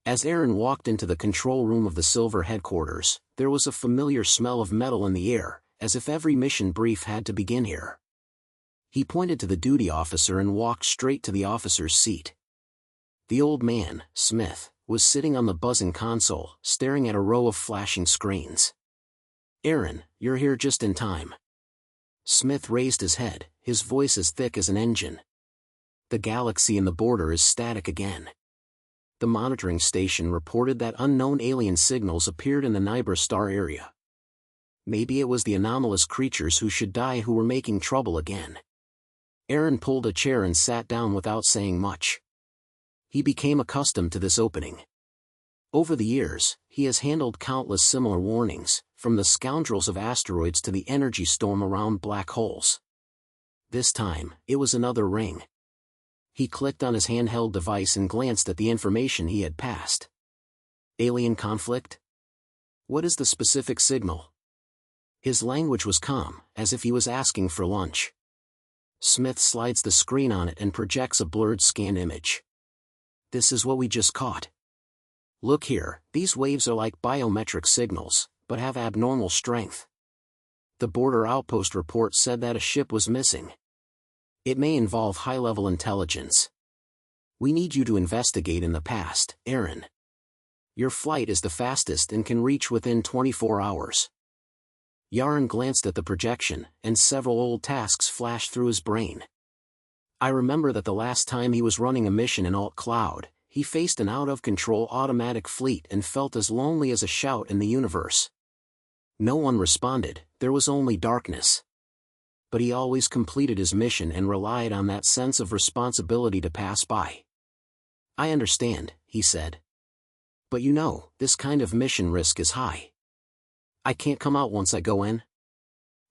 As Aaron walked into the control room of the Silver headquarters, there was a familiar smell of metal in the air, as if every mission brief had to begin here. He pointed to the duty officer and walked straight to the officer's seat. The old man, Smith, was sitting on the buzzing console, staring at a row of flashing screens. "Aaron, you're here just in time." Smith raised his head, his voice as thick as an engine. "The galaxy in the border is static again." The monitoring station reported that unknown alien signals appeared in the Nibra star area. Maybe it was the anomalous creatures who should die who were making trouble again. Aaron pulled a chair and sat down without saying much. He became accustomed to this opening. Over the years, he has handled countless similar warnings, from the scoundrels of asteroids to the energy storm around black holes. This time, it was another ring. He clicked on his handheld device and glanced at the information he had passed. Alien conflict? What is the specific signal? His language was calm, as if he was asking for lunch. Smith slides the screen on it and projects a blurred scan image. "This is what we just caught. Look here, these waves are like biometric signals, but have abnormal strength. The border outpost report said that a ship was missing. It may involve high-level intelligence. We need you to investigate in the past, Aaron. Your flight is the fastest and can reach within 24 hours. Yaron glanced at the projection, and several old tasks flashed through his brain. I remember that the last time he was running a mission in Alt Cloud, he faced an out-of-control automatic fleet and felt as lonely as a shout in the universe. No one responded, there was only darkness. But he always completed his mission and relied on that sense of responsibility to pass by. "I understand," he said. "But you know, this kind of mission risk is high. I can't come out once I go in.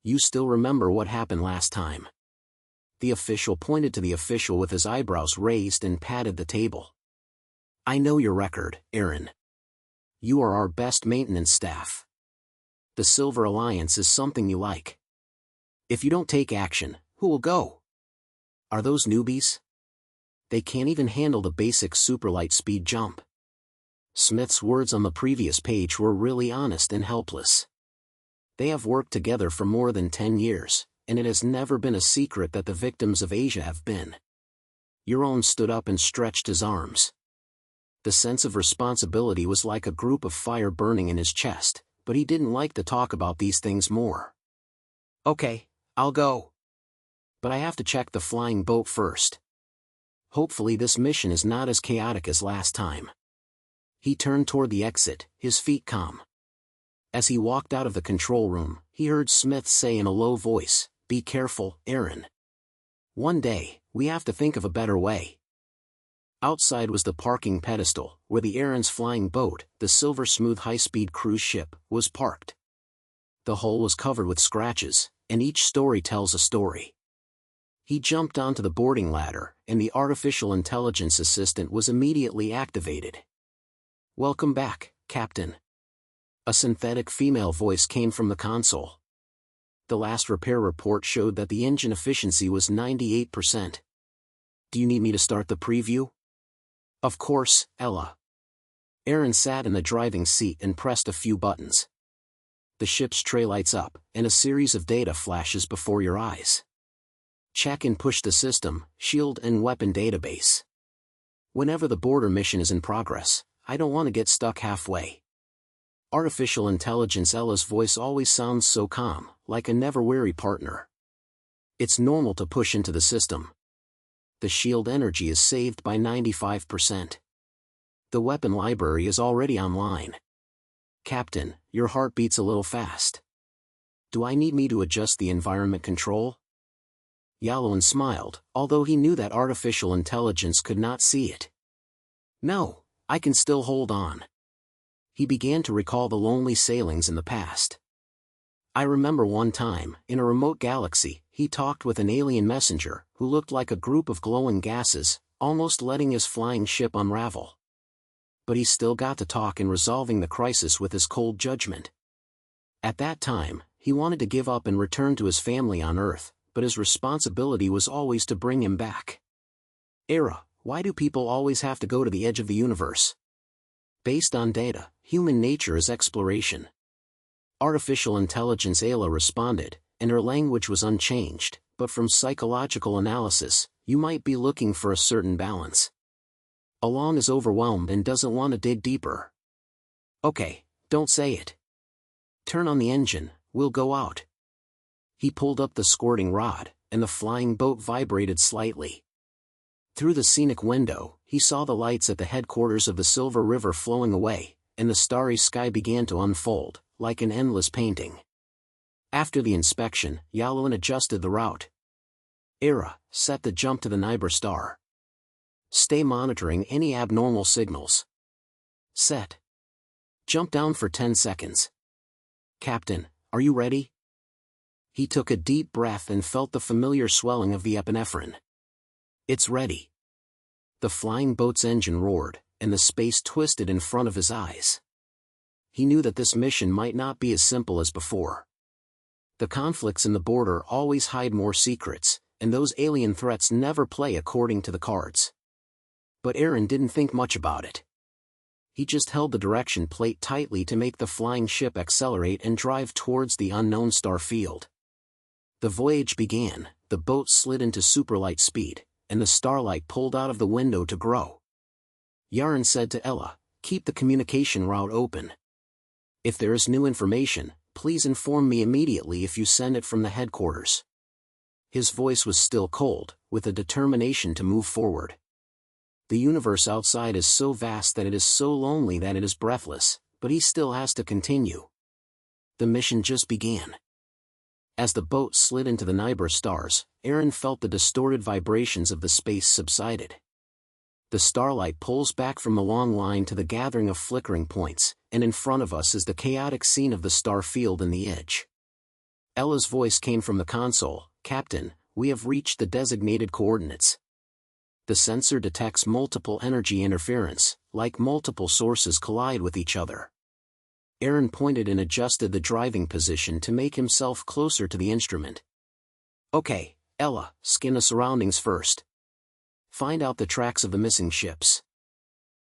You still remember what happened last time." The official pointed to the official with his eyebrows raised and patted the table. "I know your record, Aaron. You are our best maintenance staff. The Silver Alliance is something you like. If you don't take action, who will go? Are those newbies? They can't even handle the basic superlight speed jump." Smith's words on the previous page were really honest and helpless. They have worked together for more than 10 years, and it has never been a secret that the victims of Asia have been. Yaron stood up and stretched his arms. The sense of responsibility was like a group of fire burning in his chest, but he didn't like to talk about these things more. "Okay, I'll go. But I have to check the flying boat first. Hopefully this mission is not as chaotic as last time." He turned toward the exit, his feet calm. As he walked out of the control room, he heard Smith say in a low voice, "Be careful, Aaron. One day, we have to think of a better way." Outside was the parking pedestal, where the Aaron's flying boat, the Silver Smooth high-speed cruise ship, was parked. The hull was covered with scratches, and each story tells a story. He jumped onto the boarding ladder, and the artificial intelligence assistant was immediately activated. "Welcome back, Captain." A synthetic female voice came from the console. The last repair report showed that the engine efficiency was 98%. "Do you need me to start the preview?" "Of course, Ella." Aaron sat in the driving seat and pressed a few buttons. The ship's tray lights up, and a series of data flashes before your eyes. Check and push the system, shield and weapon database. Whenever the border mission is in progress, I don't want to get stuck halfway. Artificial intelligence. Ella's voice always sounds so calm, like a never-weary partner. "It's normal to push into the system. The shield energy is saved by 95%. The weapon library is already online. Captain, your heart beats a little fast. Do I need me to adjust the environment control?" Yaron smiled, although he knew that artificial intelligence could not see it. "No, I can still hold on." He began to recall the lonely sailings in the past. "I remember one time, in a remote galaxy, he talked with an alien messenger, who looked like a group of glowing gases, almost letting his flying ship unravel. But he still got to talk and resolving the crisis with his cold judgment. At that time, he wanted to give up and return to his family on Earth, but his responsibility was always to bring him back." "Era, why do people always have to go to the edge of the universe? Based on data, human nature is exploration. Artificial intelligence Ayla responded, and her language was unchanged, but from psychological analysis, you might be looking for a certain balance. Alon is overwhelmed and doesn't want to dig deeper. Okay, don't say it. Turn on the engine, we'll go out. He pulled up the squirting rod, and the flying boat vibrated slightly. Through the scenic window, he saw the lights at the headquarters of the Silver River flowing away, and the starry sky began to unfold, like an endless painting. After the inspection, Yalowin adjusted the route. Era, set the jump to the Neighbor star. Stay monitoring any abnormal signals. Set. Jump down for 10 seconds. Captain, are you ready? He took a deep breath and felt the familiar swelling of the epinephrine. It's ready. The flying boat's engine roared, and the space twisted in front of his eyes. He knew that this mission might not be as simple as before. The conflicts in the border always hide more secrets, and those alien threats never play according to the cards. But Aaron didn't think much about it. He just held the direction plate tightly to make the flying ship accelerate and drive towards the unknown star field. The voyage began, the boat slid into superlight speed, and the starlight pulled out of the window to grow. Yaren said to Ella, "Keep the communication route open. If there is new information, please inform me immediately if you send it from the headquarters." His voice was still cold, with a determination to move forward. The universe outside is so vast that it is so lonely that it is breathless, but he still has to continue. The mission just began. As the boat slid into the Neighbor stars, Aaron felt the distorted vibrations of the space subsided. The starlight pulls back from the long line to the gathering of flickering points, and in front of us is the chaotic scene of the star field and the edge. Ella's voice came from the console, "Captain, we have reached the designated coordinates." The sensor detects multiple energy interference, like multiple sources collide with each other. Aaron pointed and adjusted the driving position to make himself closer to the instrument. "Okay, Ella, scan the surroundings first. Find out the tracks of the missing ships."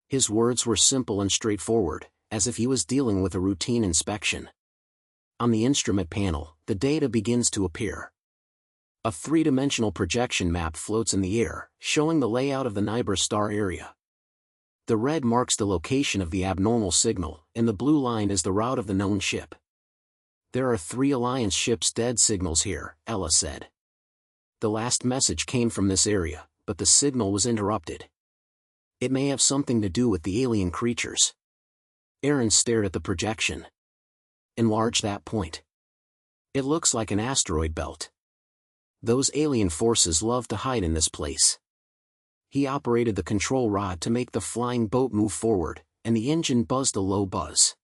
His words were simple and straightforward, as if he was dealing with a routine inspection. On the instrument panel, the data begins to appear. A three-dimensional projection map floats in the air, showing the layout of the Neighbor star area. The red marks the location of the abnormal signal, and the blue line is the route of the known ship. "There are 3 Alliance ships' dead signals here," Ella said. "The last message came from this area, but the signal was interrupted. It may have something to do with the alien creatures." Aaron stared at the projection. "Enlarge that point. It looks like an asteroid belt. Those alien forces love to hide in this place." He operated the control rod to make the flying boat move forward, and the engine buzzed a low buzz.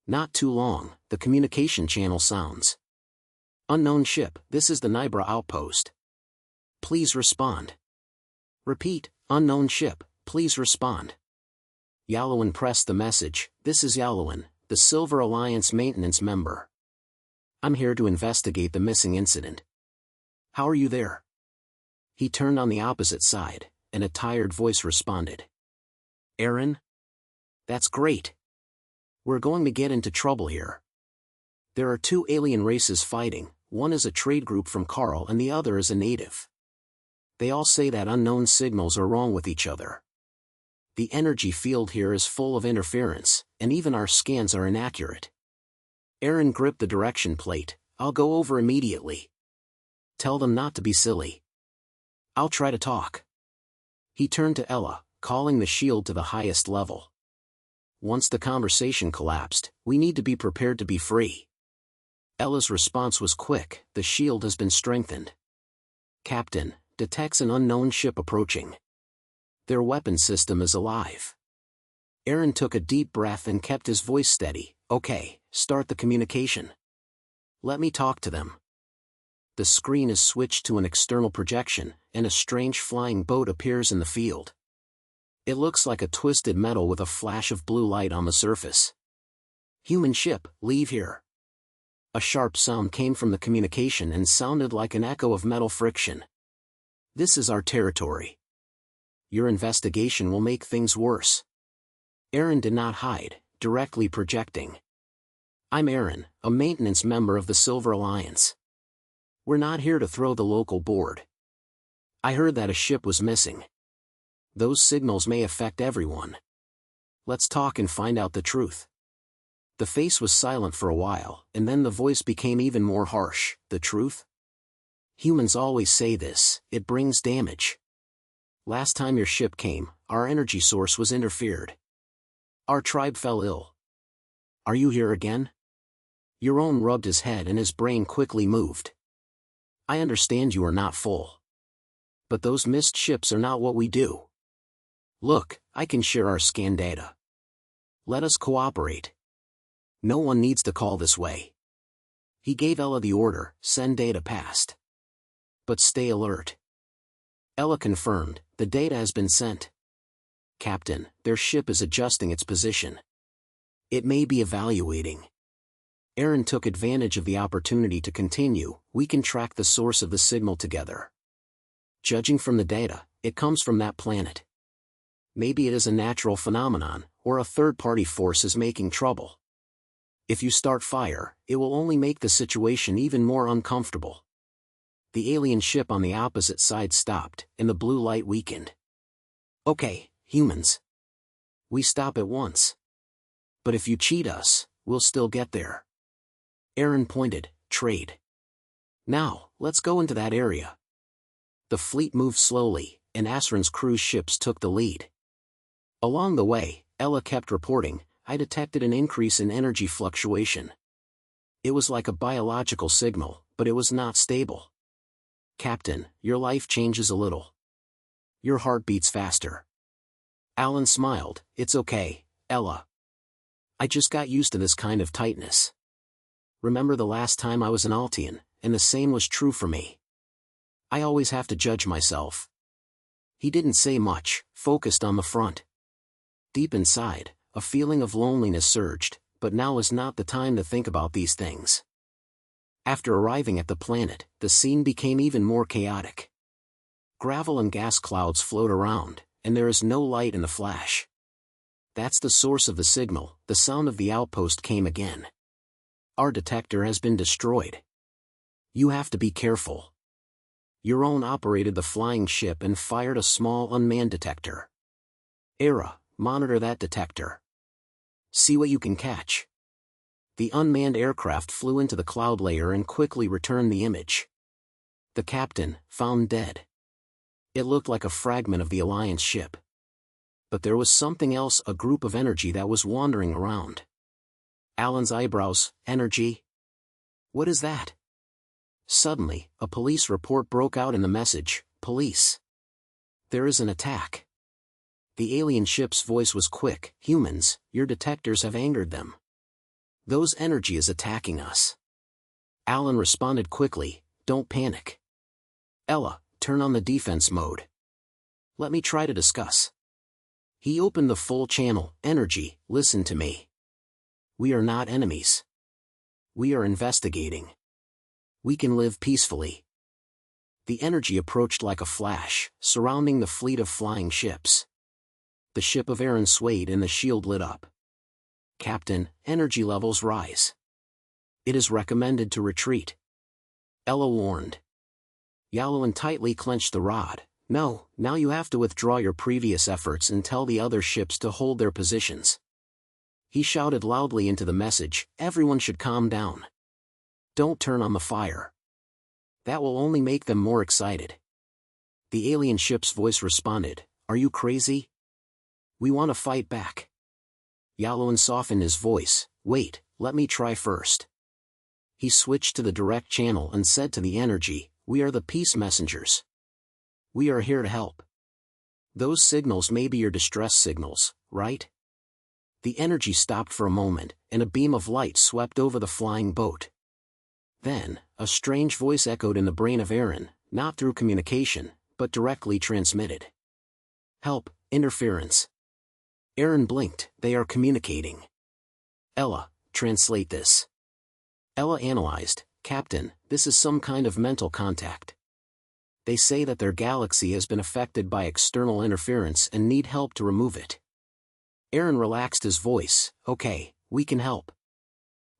Not too long, the communication channel sounds. "Unknown ship, this is the Neighbor outpost. Please respond." "Repeat, unknown ship, please respond." Yalowin pressed the message, "This is Yalowin, the Silver Alliance maintenance member. I'm here to investigate the missing incident. How are you there?" He turned on the opposite side, and a tired voice responded. "Aaron? That's great. We're going to get into trouble here. There are 2 alien races fighting, one is a trade group from Carl and the other is a native. They all say that unknown signals are wrong with each other. The energy field here is full of interference, and even our scans are inaccurate." Aaron gripped the direction plate. "I'll go over immediately. Tell them not to be silly. I'll try to talk." He turned to Ella, calling the shield to the highest level. "Once the conversation collapsed, we need to be prepared to be free." Ella's response was quick, "The shield has been strengthened. Captain, detects an unknown ship approaching. Their weapon system is alive." Aaron took a deep breath and kept his voice steady. "Okay, start the communication. Let me talk to them." The screen is switched to an external projection, and a strange flying boat appears in the field. It looks like a twisted metal with a flash of blue light on the surface. "Human ship, leave here." A sharp sound came from the communication and sounded like an echo of metal friction. "This is our territory. Your investigation will make things worse." Aaron did not hide, directly projecting. I'm Aaron, a maintenance member of the Silver Alliance. We're not here to throw the local board. I heard that a ship was missing. Those signals may affect everyone. Let's talk and find out the truth. The face was silent for a while, and then the voice became even more harsh. The truth? Humans always say this, it brings damage. Last time your ship came, our energy source was interfered. Our tribe fell ill. Are you here again? Euron rubbed his head and his brain quickly moved. I understand you are not full. But those missed ships are not what we do. Look, I can share our scan data. Let us cooperate. No one needs to call this way. He gave Ella the order, send data past. But stay alert. Ella confirmed, the data has been sent. Captain, their ship is adjusting its position. It may be evaluating. Aaron took advantage of the opportunity to continue, we can track the source of the signal together. Judging from the data, it comes from that planet. Maybe it is a natural phenomenon, or a third-party force is making trouble. If you start fire, it will only make the situation even more uncomfortable. The alien ship on the opposite side stopped, and the blue light weakened. Okay, humans. We stop at once. But if you cheat us, we'll still get there. Aaron pointed, trade. Now, let's go into that area. The fleet moved slowly, and Asran's cruise ships took the lead. Along the way, Ella kept reporting, I detected an increase in energy fluctuation. It was like a biological signal, but it was not stable. Captain, your life changes a little. Your heart beats faster. Alan smiled, it's okay, Ella. I just got used to this kind of tightness. Remember the last time I was an Altian, and the same was true for me. I always have to judge myself. He didn't say much, focused on the front. Deep inside, a feeling of loneliness surged, but now was not the time to think about these things. After arriving at the planet, the scene became even more chaotic. Gravel and gas clouds float around, and there is no light in the flash. That's the source of the signal, the sound of the outpost came again. Our detector has been destroyed. You have to be careful. Euron operated the flying ship and fired a small unmanned detector. Era, monitor that detector. See what you can catch. The unmanned aircraft flew into the cloud layer and quickly returned the image. The captain, found dead. It looked like a fragment of the Alliance ship. But there was something else, a group of energy that was wandering around. Alan's eyebrows, energy? What is that? Suddenly, a police report broke out in the message, police. There is an attack. The alien ship's voice was quick, humans, your detectors have angered them. Those energy is attacking us. Alan responded quickly, don't panic. Ella, turn on the defense mode. Let me try to discuss. He opened the full channel, energy, listen to me. We are not enemies. We are investigating. We can live peacefully. The energy approached like a flash, surrounding the fleet of flying ships. The ship of Aaron swayed and the shield lit up. Captain, energy levels rise. It is recommended to retreat. Ella warned. Yalloin tightly clenched the rod. No, now you have to withdraw your previous efforts and tell the other ships to hold their positions. He shouted loudly into the message, everyone should calm down. Don't turn on the fire. That will only make them more excited. The alien ship's voice responded, are you crazy? We want to fight back. Yalloin softened his voice, wait, let me try first. He switched to the direct channel and said to the energy, we are the peace messengers. We are here to help. Those signals may be your distress signals, right? The energy stopped for a moment, and a beam of light swept over the flying boat. Then, a strange voice echoed in the brain of Aaron, not through communication, but directly transmitted. Help, interference. Aaron blinked, they are communicating. Ella, translate this. Ella analyzed, Captain, this is some kind of mental contact. They say that their galaxy has been affected by external interference and need help to remove it. Aaron relaxed his voice. Okay, we can help.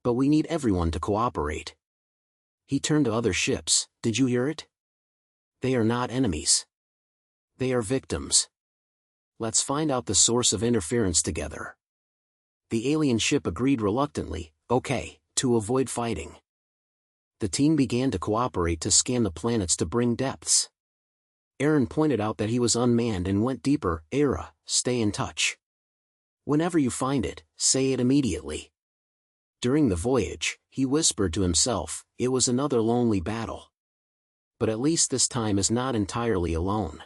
But we need everyone to cooperate. He turned to other ships. Did you hear it? They are not enemies. They are victims. Let's find out the source of interference together. The alien ship agreed reluctantly. Okay, to avoid fighting. The team began to cooperate to scan the planets to bring depths. Aaron pointed out that he was unmanned and went deeper. Era, stay in touch. Whenever you find it, say it immediately. During the voyage, he whispered to himself, it was another lonely battle. But at least this time is not entirely alone.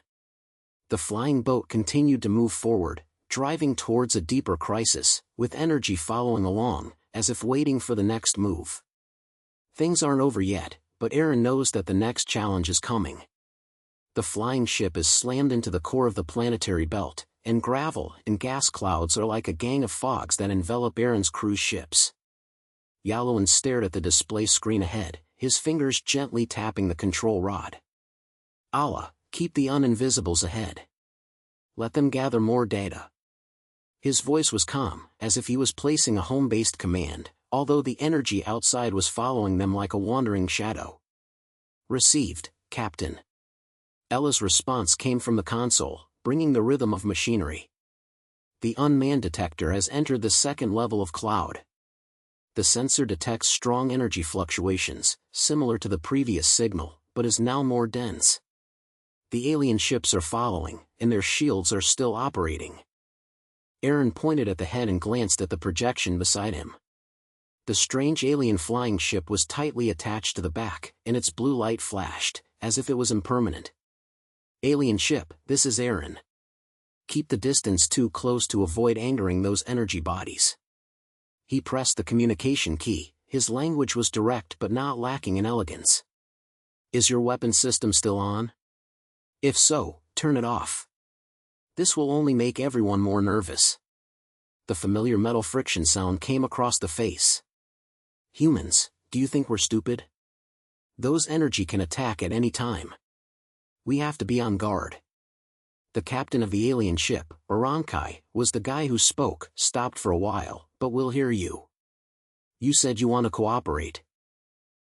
The flying boat continued to move forward, driving towards a deeper crisis, with energy following along, as if waiting for the next move. Things aren't over yet, but Aaron knows that the next challenge is coming. The flying ship is slammed into the core of the planetary belt, and gravel and gas clouds are like a gang of fogs that envelop Aaron's cruise ships. Yalloin stared at the display screen ahead, his fingers gently tapping the control rod. Allah, keep the uninvisibles ahead. Let them gather more data. His voice was calm, as if he was placing a home-based command, although the energy outside was following them like a wandering shadow. Received, Captain. Ella's response came from the console, bringing the rhythm of machinery. The unmanned detector has entered the second level of cloud. The sensor detects strong energy fluctuations, similar to the previous signal, but is now more dense. The alien ships are following, and their shields are still operating. Aaron pointed at the head and glanced at the projection beside him. The strange alien flying ship was tightly attached to the back, and its blue light flashed, as if it was impermanent. Alien ship, this is Aaron. Keep the distance too close to avoid angering those energy bodies. He pressed the communication key. His language was direct but not lacking in elegance. Is your weapon system still on? If so, turn it off. This will only make everyone more nervous. The familiar metal friction sound came across the face. Humans, do you think we're stupid? Those energy can attack at any time. We have to be on guard. The captain of the alien ship, Orankai, was the guy who spoke, stopped for a while, but we'll hear you. You said you want to cooperate.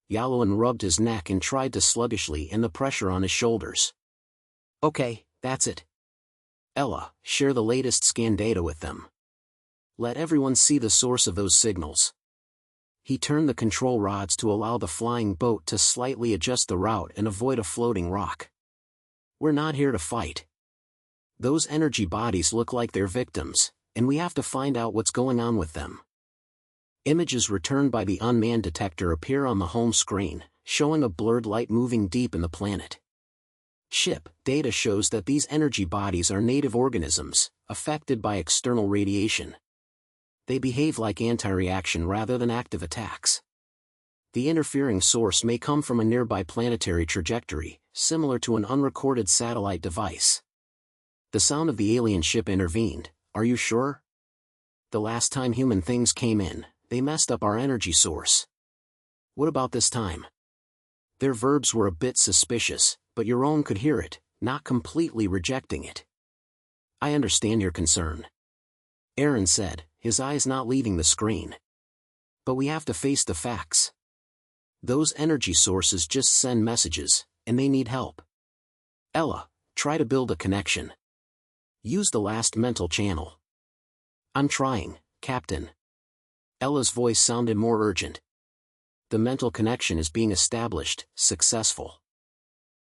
Yalloin rubbed his neck and tried to sluggishly end the pressure on his shoulders. Okay, that's it. Ella, share the latest scan data with them. Let everyone see the source of those signals. He turned the control rods to allow the flying boat to slightly adjust the route and avoid a floating rock. We're not here to fight. Those energy bodies look like they're victims, and we have to find out what's going on with them. Images returned by the unmanned detector appear on the home screen, showing a blurred light moving deep in the planet. Ship data shows that these energy bodies are native organisms, affected by external radiation. They behave like anti-reaction rather than active attacks. The interfering source may come from a nearby planetary trajectory, similar to an unrecorded satellite device. The sound of the alien ship intervened. Are you sure? The last time human things came in, they messed up our energy source. What about this time? Their verbs were a bit suspicious, but your own could hear it, not completely rejecting it. I understand your concern. Aaron said, his eyes not leaving the screen. But we have to face the facts. Those energy sources just send messages, and they need help. Ella, try to build a connection. Use the last mental channel. I'm trying, Captain. Ella's voice sounded more urgent. The mental connection is being established, successful.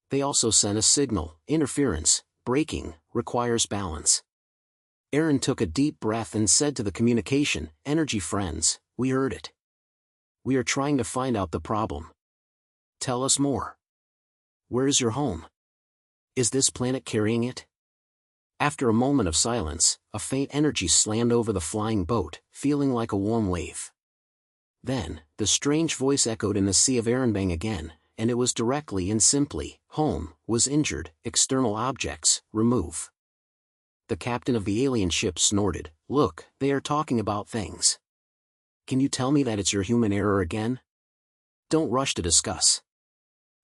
They also sent a signal, interference, breaking, requires balance. Aaron took a deep breath and said to the communication, energy friends, we heard it. We are trying to find out the problem. Tell us more. Where is your home? Is this planet carrying it? After a moment of silence, a faint energy slammed over the flying boat, feeling like a warm wave. Then, the strange voice echoed in the sea of Erenbang again, and it was directly and simply, home, was injured, external objects, remove. The captain of the alien ship snorted, look, they are talking about things. Can you tell me that it's your human error again? Don't rush to discuss.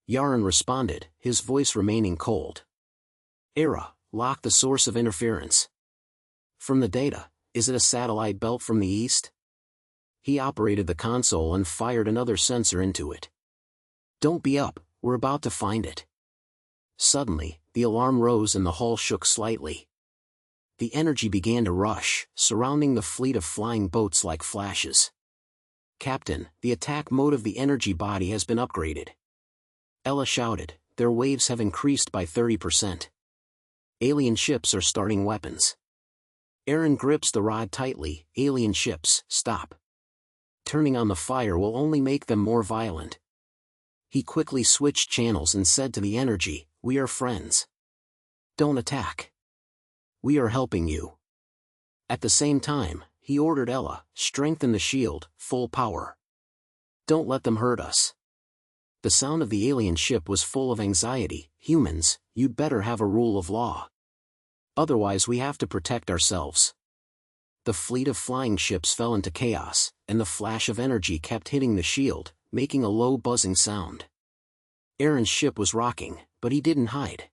Yaren responded, his voice remaining cold. Era, lock the source of interference. From the data, Is it a satellite belt from the east? He operated the console and fired another sensor into it. Don't be up, we're about to find it. Suddenly, the alarm rose and the hull shook slightly. The energy began to rush, surrounding the fleet of flying boats like flashes. Captain, the attack mode of the energy body has been upgraded. Ella shouted, their waves have increased by 30%. Alien ships are starting weapons. Aaron grips the rod tightly, alien ships, stop. Turning on the fire will only make them more violent. He quickly switched channels and said to the energy, we are friends. Don't attack. We are helping you. At the same time, he ordered Ella, strengthen the shield, full power. Don't let them hurt us. The sound of the alien ship was full of anxiety. Humans, you'd better have a rule of law. Otherwise we have to protect ourselves. The fleet of flying ships fell into chaos, and the flash of energy kept hitting the shield, making a low buzzing sound. Aaron's ship was rocking, but he didn't hide.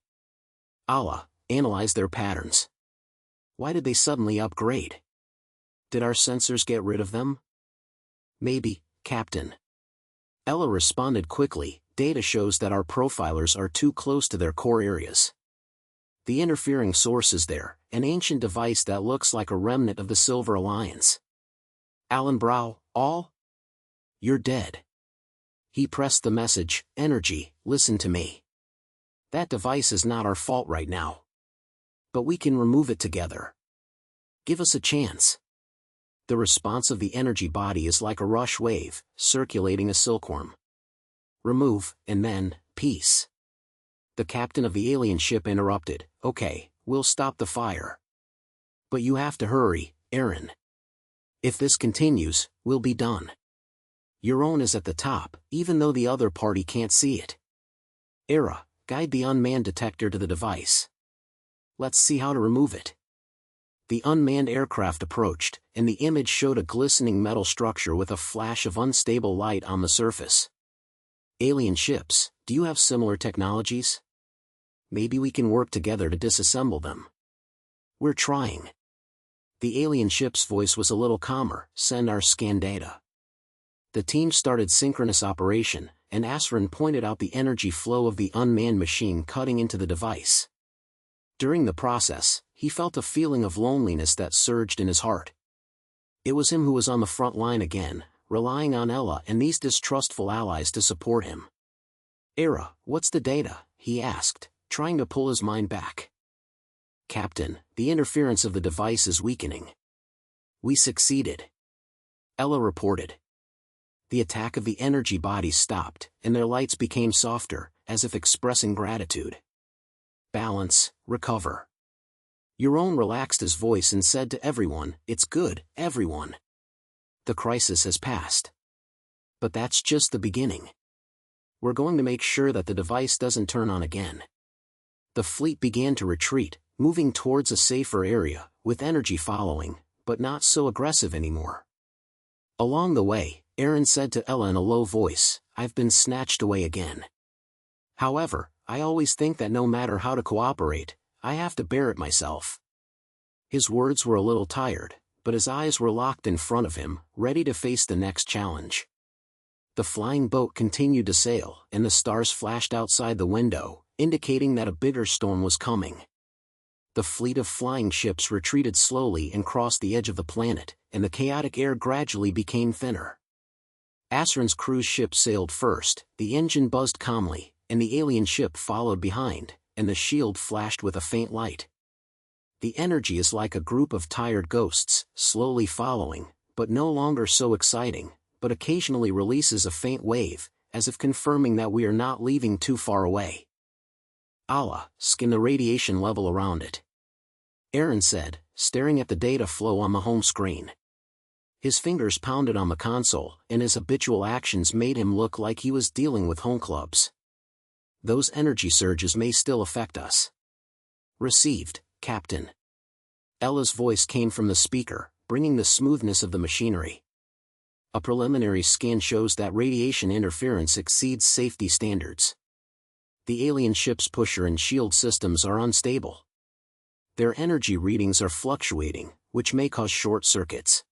Allah, analyze their patterns. Why did they suddenly upgrade? Did our sensors get rid of them? Maybe, Captain. Ella responded quickly, data shows that our profilers are too close to their core areas. The interfering source is there, an ancient device that looks like a remnant of the Silver Alliance. Alan Brow, all? You're dead. He pressed the message, energy, listen to me. That device is not our fault right now. But we can remove it together. Give us a chance. The response of the energy body is like a rush wave, circulating a silkworm. Remove, and then, peace. The captain of the alien ship interrupted, okay, we'll stop the fire. But you have to hurry, Aaron. If this continues, we'll be done. Your own is at the top, even though the other party can't see it. Era, guide the unmanned detector to the device. Let's see how to remove it. The unmanned aircraft approached, and the image showed a glistening metal structure with a flash of unstable light on the surface. Alien ships, do you have similar technologies? Maybe we can work together to disassemble them. We're trying. The alien ship's voice was a little calmer, send our scan data. The team started synchronous operation, and Asrin pointed out the energy flow of the unmanned machine cutting into the device. During the process, he felt a feeling of loneliness that surged in his heart. It was him who was on the front line again, relying on Ella and these distrustful allies to support him. Era, what's the data? He asked, trying to pull his mind back. Captain, the interference of the device is weakening. We succeeded. Ella reported. The attack of the energy bodies stopped, and their lights became softer, as if expressing gratitude. Balance, recover. Euron relaxed his voice and said to everyone, it's good, everyone. The crisis has passed. But that's just the beginning. We're going to make sure that the device doesn't turn on again. The fleet began to retreat, moving towards a safer area, with energy following, but not so aggressive anymore. Along the way, Aaron said to Ella in a low voice, I've been snatched away again. However, I always think that no matter how to cooperate, I have to bear it myself. His words were a little tired, but his eyes were locked in front of him, ready to face the next challenge. The flying boat continued to sail, and the stars flashed outside the window, indicating that a bigger storm was coming. The fleet of flying ships retreated slowly and crossed the edge of the planet, and the chaotic air gradually became thinner. Asrin's cruise ship sailed first, the engine buzzed calmly, and the alien ship followed behind, and the shield flashed with a faint light. The energy is like a group of tired ghosts, slowly following, but no longer so exciting, but occasionally releases a faint wave, as if confirming that we are not leaving too far away. Allah, scan the radiation level around it. Aaron said, staring at the data flow on the home screen. His fingers pounded on the console, and his habitual actions made him look like he was dealing with home clubs. Those energy surges may still affect us. Received, Captain. Ella's voice came from the speaker, bringing the smoothness of the machinery. A preliminary scan shows that radiation interference exceeds safety standards. The alien ship's pusher and shield systems are unstable. Their energy readings are fluctuating, which may cause short circuits.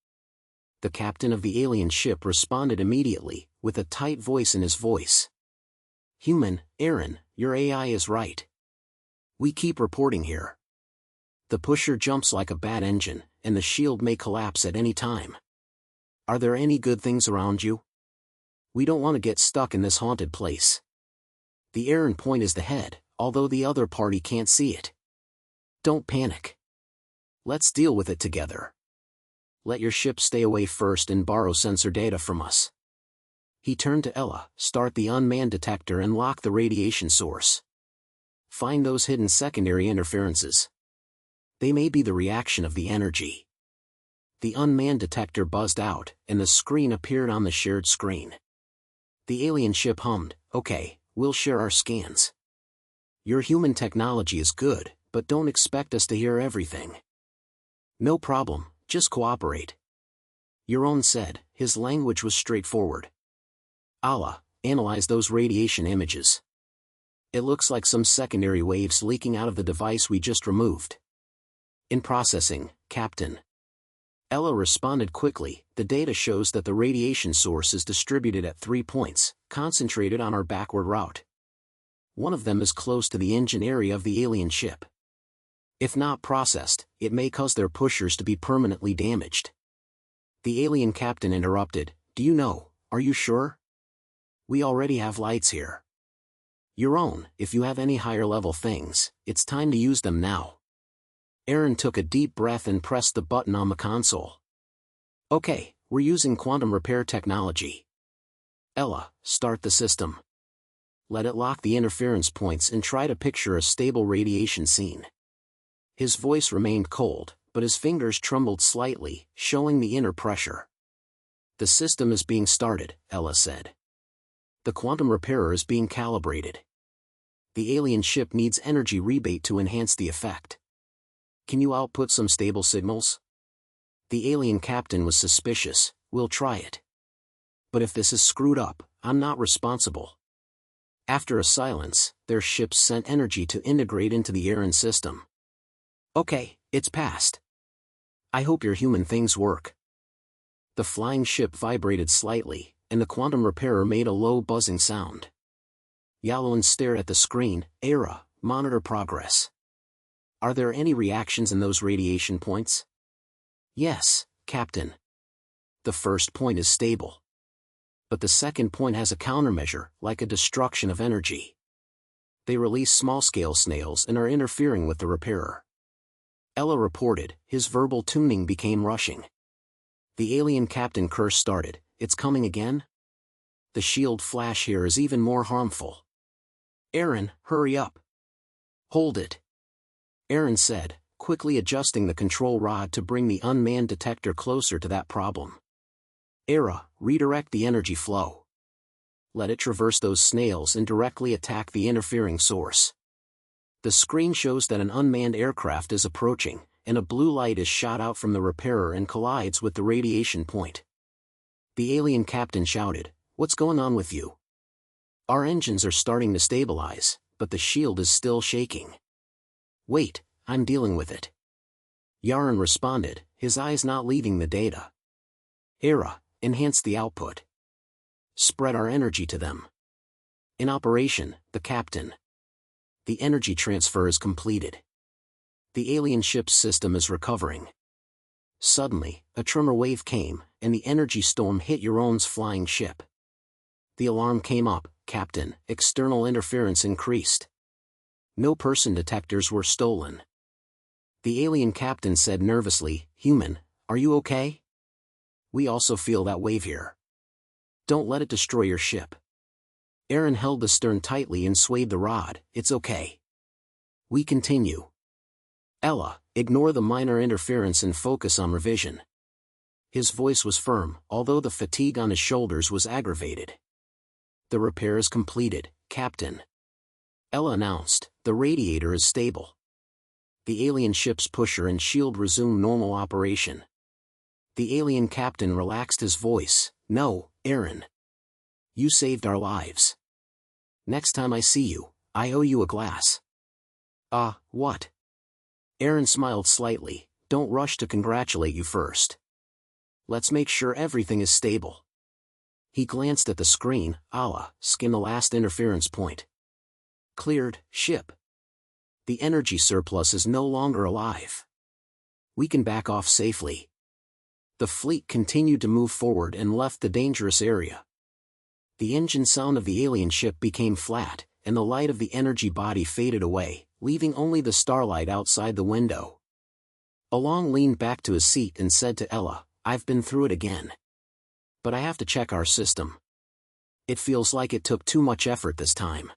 The captain of the alien ship responded immediately, with a tight voice in his voice. Human, Aaron, your AI is right. We keep reporting here. The pusher jumps like a bad engine, and the shield may collapse at any time. Are there any good things around you? We don't want to get stuck in this haunted place. The Aaron point is the head, although the other party can't see it. Don't panic. Let's deal with it together. Let your ship stay away first and borrow sensor data from us. He turned to Ella, start the unmanned detector and lock the radiation source. Find those hidden secondary interferences. They may be the reaction of the energy. The unmanned detector buzzed out, and the screen appeared on the shared screen. The alien ship hummed, okay, we'll share our scans. Your human technology is good, but don't expect us to hear everything. No problem, just cooperate. Yaron said, his language was straightforward. Allah, analyze those radiation images. It looks like some secondary waves leaking out of the device we just removed. In processing, Captain. Ella responded quickly, the data shows that the radiation source is distributed at 3 points, concentrated on our backward route. One of them is close to the engine area of the alien ship. If not processed, it may cause their pushers to be permanently damaged. The alien captain interrupted, do you know, are you sure? We already have lights here. Your own, if you have any higher level things, it's time to use them now. Aaron took a deep breath and pressed the button on the console. Okay, we're using quantum repair technology. Ella, start the system. Let it lock the interference points and try to picture a stable radiation scene. His voice remained cold, but his fingers trembled slightly, showing the inner pressure. The system is being started, Ella said. The quantum repairer is being calibrated. The alien ship needs energy rebate to enhance the effect. Can you output some stable signals? The alien captain was suspicious, we'll try it. But if this is screwed up, I'm not responsible. After a silence, their ships sent energy to integrate into the Aaron system. Okay, it's passed. I hope your human things work. The flying ship vibrated slightly, and the quantum repairer made a low buzzing sound. Yalon stared at the screen, Era, monitor progress. Are there any reactions in those radiation points? Yes, Captain. The first point is stable. But the second point has a countermeasure, like a destruction of energy. They release small-scale snails and are interfering with the repairer. Ella reported, his verbal tuning became rushing. The alien captain curse started, it's coming again? The shield flash here is even more harmful. Aaron, hurry up. Hold it. Aaron said, quickly adjusting the control rod to bring the unmanned detector closer to that problem. Era, redirect the energy flow. Let it traverse those snails and directly attack the interfering source. The screen shows that an unmanned aircraft is approaching, and a blue light is shot out from the repairer and collides with the radiation point. The alien captain shouted, what's going on with you? Our engines are starting to stabilize, but the shield is still shaking. Wait, I'm dealing with it. Yaron responded, his eyes not leaving the data. Era, enhance the output. Spread our energy to them. In operation, the captain. The energy transfer is completed. The alien ship's system is recovering. Suddenly, a tremor wave came, and the energy storm hit Yaron's flying ship. The alarm came up, Captain, external interference increased. No person detectors were stolen. The alien captain said nervously, human, are you okay? We also feel that wave here. Don't let it destroy your ship. Aaron held the stern tightly and swayed the rod, it's okay. We continue. Ella, ignore the minor interference and focus on revision. His voice was firm, although the fatigue on his shoulders was aggravated. The repair is completed, Captain. Ella announced, the radiator is stable. The alien ship's pusher and shield resumed normal operation. The alien captain relaxed his voice, no, Aaron. You saved our lives. Next time I see you, I owe you a glass. What? Aaron smiled slightly, don't rush to congratulate you first. Let's make sure everything is stable. He glanced at the screen. Skim the last interference point. Cleared, ship. The energy surplus is no longer alive. We can back off safely. The fleet continued to move forward and left the dangerous area. The engine sound of the alien ship became flat, and the light of the energy body faded away, leaving only the starlight outside the window. Along leaned back to his seat and said to Ella, "I've been through it again. But I have to check our system. It feels like it took too much effort this time."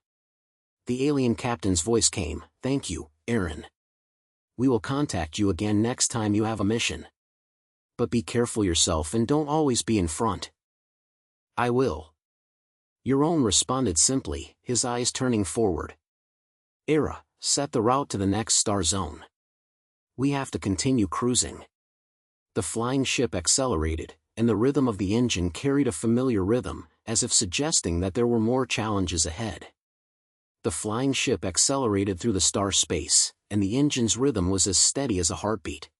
The alien captain's voice came, "Thank you, Aaron. We will contact you again next time you have a mission. But be careful yourself and don't always be in front." "I will." Euron responded simply, his eyes turning forward. "Era, set the route to the next star zone. We have to continue cruising." The flying ship accelerated, and the rhythm of the engine carried a familiar rhythm, as if suggesting that there were more challenges ahead. The flying ship accelerated through the star space, and the engine's rhythm was as steady as a heartbeat.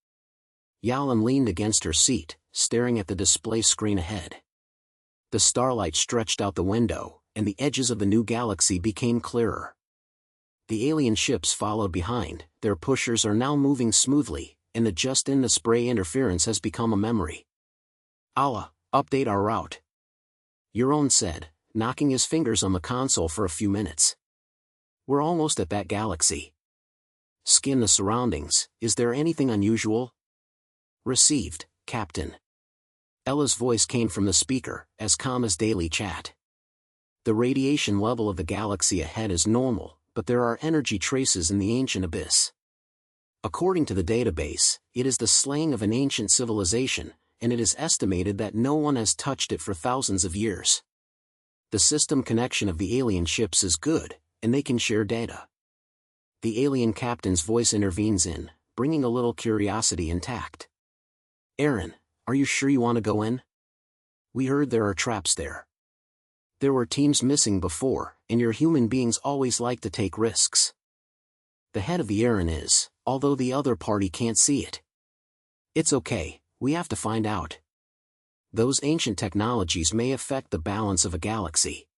Yalan leaned against her seat, staring at the display screen ahead. The starlight stretched out the window, and the edges of the new galaxy became clearer. The alien ships followed behind, their pushers are now moving smoothly, and the just-in-the-spray interference has become a memory. Update our route," Euron said, knocking his fingers on the console for a few minutes. "We're almost at that galaxy. Skim the surroundings. Is there anything unusual?" "Received, Captain." Ella's voice came from the speaker, as calm as daily chat. "The radiation level of the galaxy ahead is normal, but there are energy traces in the ancient abyss. According to the database, it is the slaying of an ancient civilization, and it is estimated that no one has touched it for thousands of years. The system connection of the alien ships is good, and they can share data." The alien captain's voice intervenes in, bringing a little curiosity intact. "Aaron, are you sure you want to go in? We heard there are traps there. There were teams missing before, and your human beings always like to take risks." The head of the Aaron is, although the other party can't see it. "It's okay, we have to find out. Those ancient technologies may affect the balance of a galaxy.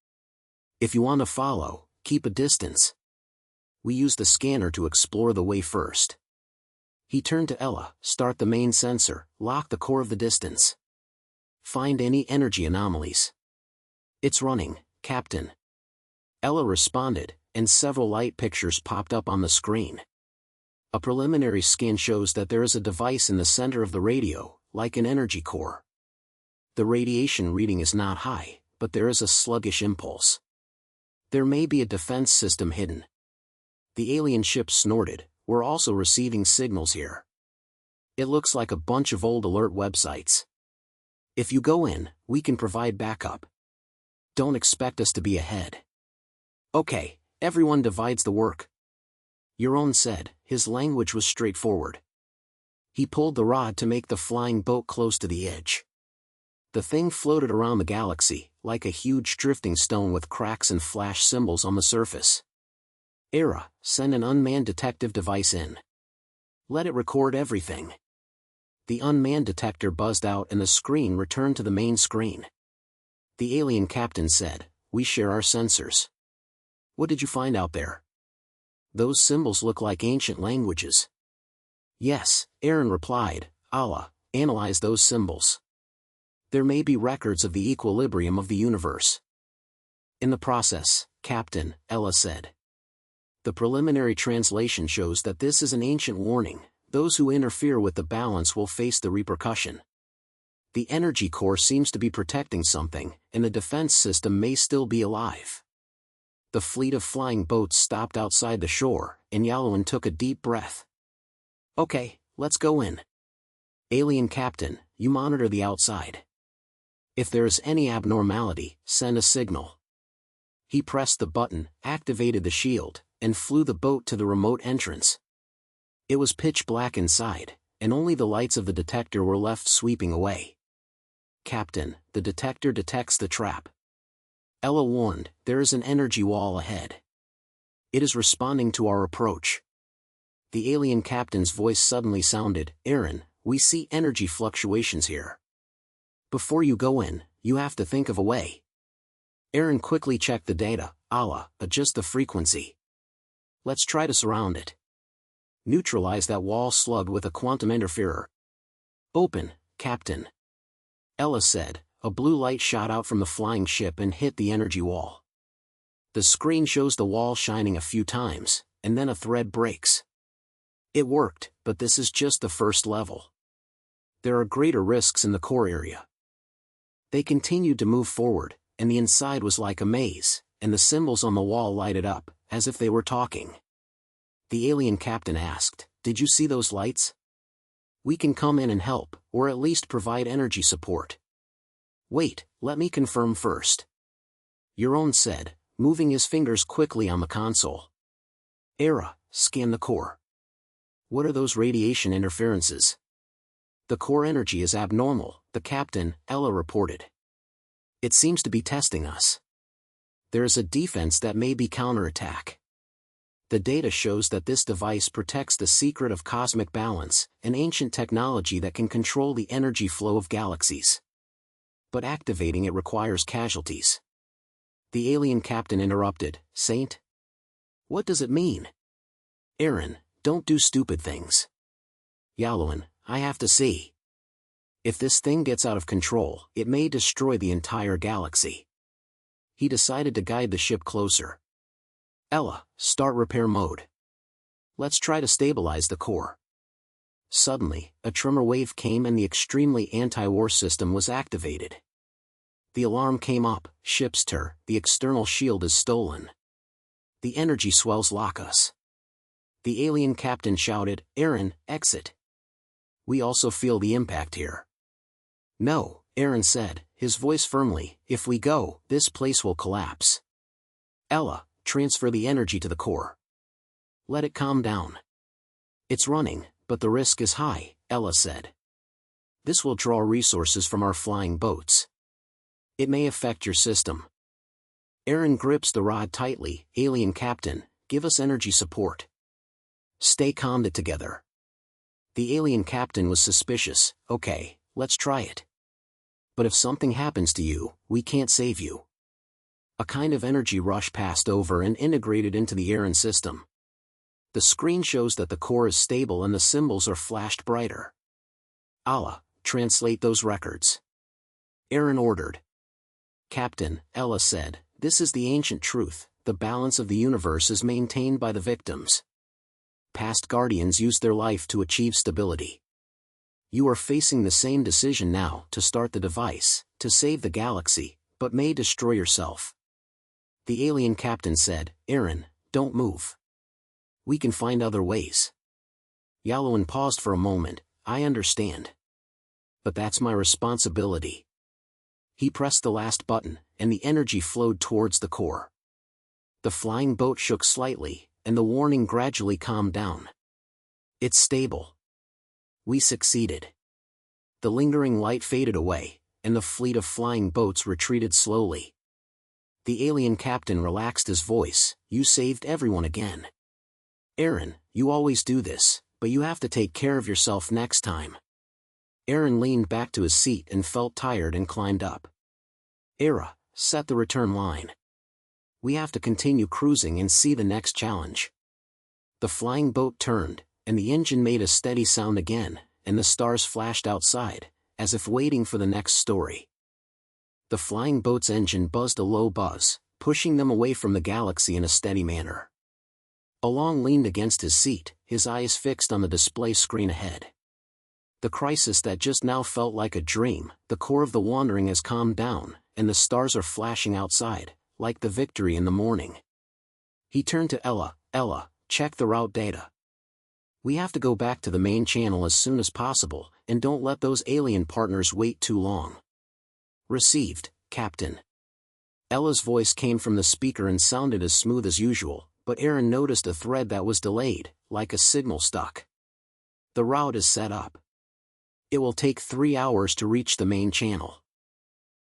If you want to follow, keep a distance. We use the scanner to explore the way first." He turned to Ella, "Start the main sensor, lock the core of the distance. Find any energy anomalies." "It's running, Captain." Ella responded, and several light pictures popped up on the screen. A preliminary scan shows that there is a device in the center of the radio, like an energy core. The radiation reading is not high, but there is a sluggish impulse. There may be a defense system hidden. The alien ship snorted, "We're also receiving signals here. It looks like a bunch of old alert websites. If you go in, we can provide backup. Don't expect us to be ahead." "Okay, everyone divides the work," Euron said, his language was straightforward. He pulled the rod to make the flying boat close to the edge. The thing floated around the galaxy, like a huge drifting stone with cracks and flash symbols on the surface. "Era, send an unmanned detective device in. Let it record everything." The unmanned detector buzzed out and the screen returned to the main screen. The alien captain said, "We share our sensors. What did you find out there? Those symbols look like ancient languages." "Yes," Aaron replied, "Analyze those symbols. There may be records of the equilibrium of the universe." "In the process, Captain," Ella said. "The preliminary translation shows that this is an ancient warning. Those who interfere with the balance will face the repercussion. The energy core seems to be protecting something, and the defense system may still be alive." The fleet of flying boats stopped outside the shore, and Yalan took a deep breath. "Okay, let's go in. Alien Captain, you monitor the outside. If there is any abnormality, send a signal." He pressed the button, activated the shield, and flew the boat to the remote entrance. It was pitch black inside, and only the lights of the detector were left sweeping away. "Captain, the detector detects the trap," Ella warned. "There is an energy wall ahead. It is responding to our approach." The alien captain's voice suddenly sounded, "Aaron, we see energy fluctuations here. Before you go in, you have to think of a way." Aaron quickly checked the data. Adjust the frequency. Let's try to surround it. Neutralize that wall slug with a quantum interferer. Open, Captain. Ella said. A blue light shot out from the flying ship and hit the energy wall. The screen shows the wall shining a few times, and then a thread breaks. It worked, but this is just the first level. There are greater risks in the core area. They continued to move forward, and the inside was like a maze, and the symbols on the wall lighted up, as if they were talking. The alien captain asked, "Did you see those lights? We can come in and help, or at least provide energy support." "Wait, let me confirm first." Euron said, moving his fingers quickly on the console. "Era, scan the core. What are those radiation interferences?" "The core energy is abnormal," the captain, Ella reported. "It seems to be testing us. There is a defense that may be counterattack. The data shows that this device protects the secret of cosmic balance, an ancient technology that can control the energy flow of galaxies. But activating it requires casualties." The alien captain interrupted, "Saint? What does it mean?" "Aaron, don't do stupid things." "Yalowin, I have to see. If this thing gets out of control, it may destroy the entire galaxy." He decided to guide the ship closer. "Ella, start repair mode. Let's try to stabilize the core." Suddenly, a tremor wave came and the extremely anti-war system was activated. The alarm came up, "Ship stir, the external shield is stolen. The energy swells lock us." The alien captain shouted, "Aaron, exit. We also feel the impact here." "No," Aaron said, his voice firmly, "if we go, this place will collapse. Ella, transfer the energy to the core. Let it calm down." "It's running, but the risk is high," Ella said. "This will draw resources from our flying boats. It may affect your system." Aaron grips the rod tightly, "Alien captain, give us energy support. Stay calm together." The alien captain was suspicious. "Okay, let's try it. But if something happens to you, we can't save you." A kind of energy rush passed over and integrated into the Aaron system. The screen shows that the core is stable and the symbols are flashed brighter. "Allah, translate those records." Aaron ordered. "Captain," Ella said, "this is the ancient truth, the balance of the universe is maintained by the victims. Past guardians used their life to achieve stability. You are facing the same decision now, to start the device, to save the galaxy, but may destroy yourself." The alien captain said, "Aaron, don't move. We can find other ways." Yalowin paused for a moment. "I understand. But that's my responsibility." He pressed the last button, and the energy flowed towards the core. The flying boat shook slightly, and the warning gradually calmed down. "It's stable. We succeeded." The lingering light faded away, and the fleet of flying boats retreated slowly. The alien captain relaxed his voice, "You saved everyone again. Aaron, you always do this, but you have to take care of yourself next time." Aaron leaned back to his seat and felt tired and climbed up. "Era, set the return line. We have to continue cruising and see the next challenge." The flying boat turned, and the engine made a steady sound again, and the stars flashed outside, as if waiting for the next story. The flying boat's engine buzzed a low buzz, pushing them away from the galaxy in a steady manner. Along leaned against his seat, his eyes fixed on the display screen ahead. The crisis that just now felt like a dream, the core of the wandering has calmed down, and the stars are flashing outside, like the victory in the morning. He turned to Ella. "Ella, check the route data. We have to go back to the main channel as soon as possible, and don't let those alien partners wait too long." "Received, Captain." Ella's voice came from the speaker and sounded as smooth as usual, but Aaron noticed a thread that was delayed, like a signal stuck. "The route is set up. It will take 3 hours to reach the main channel.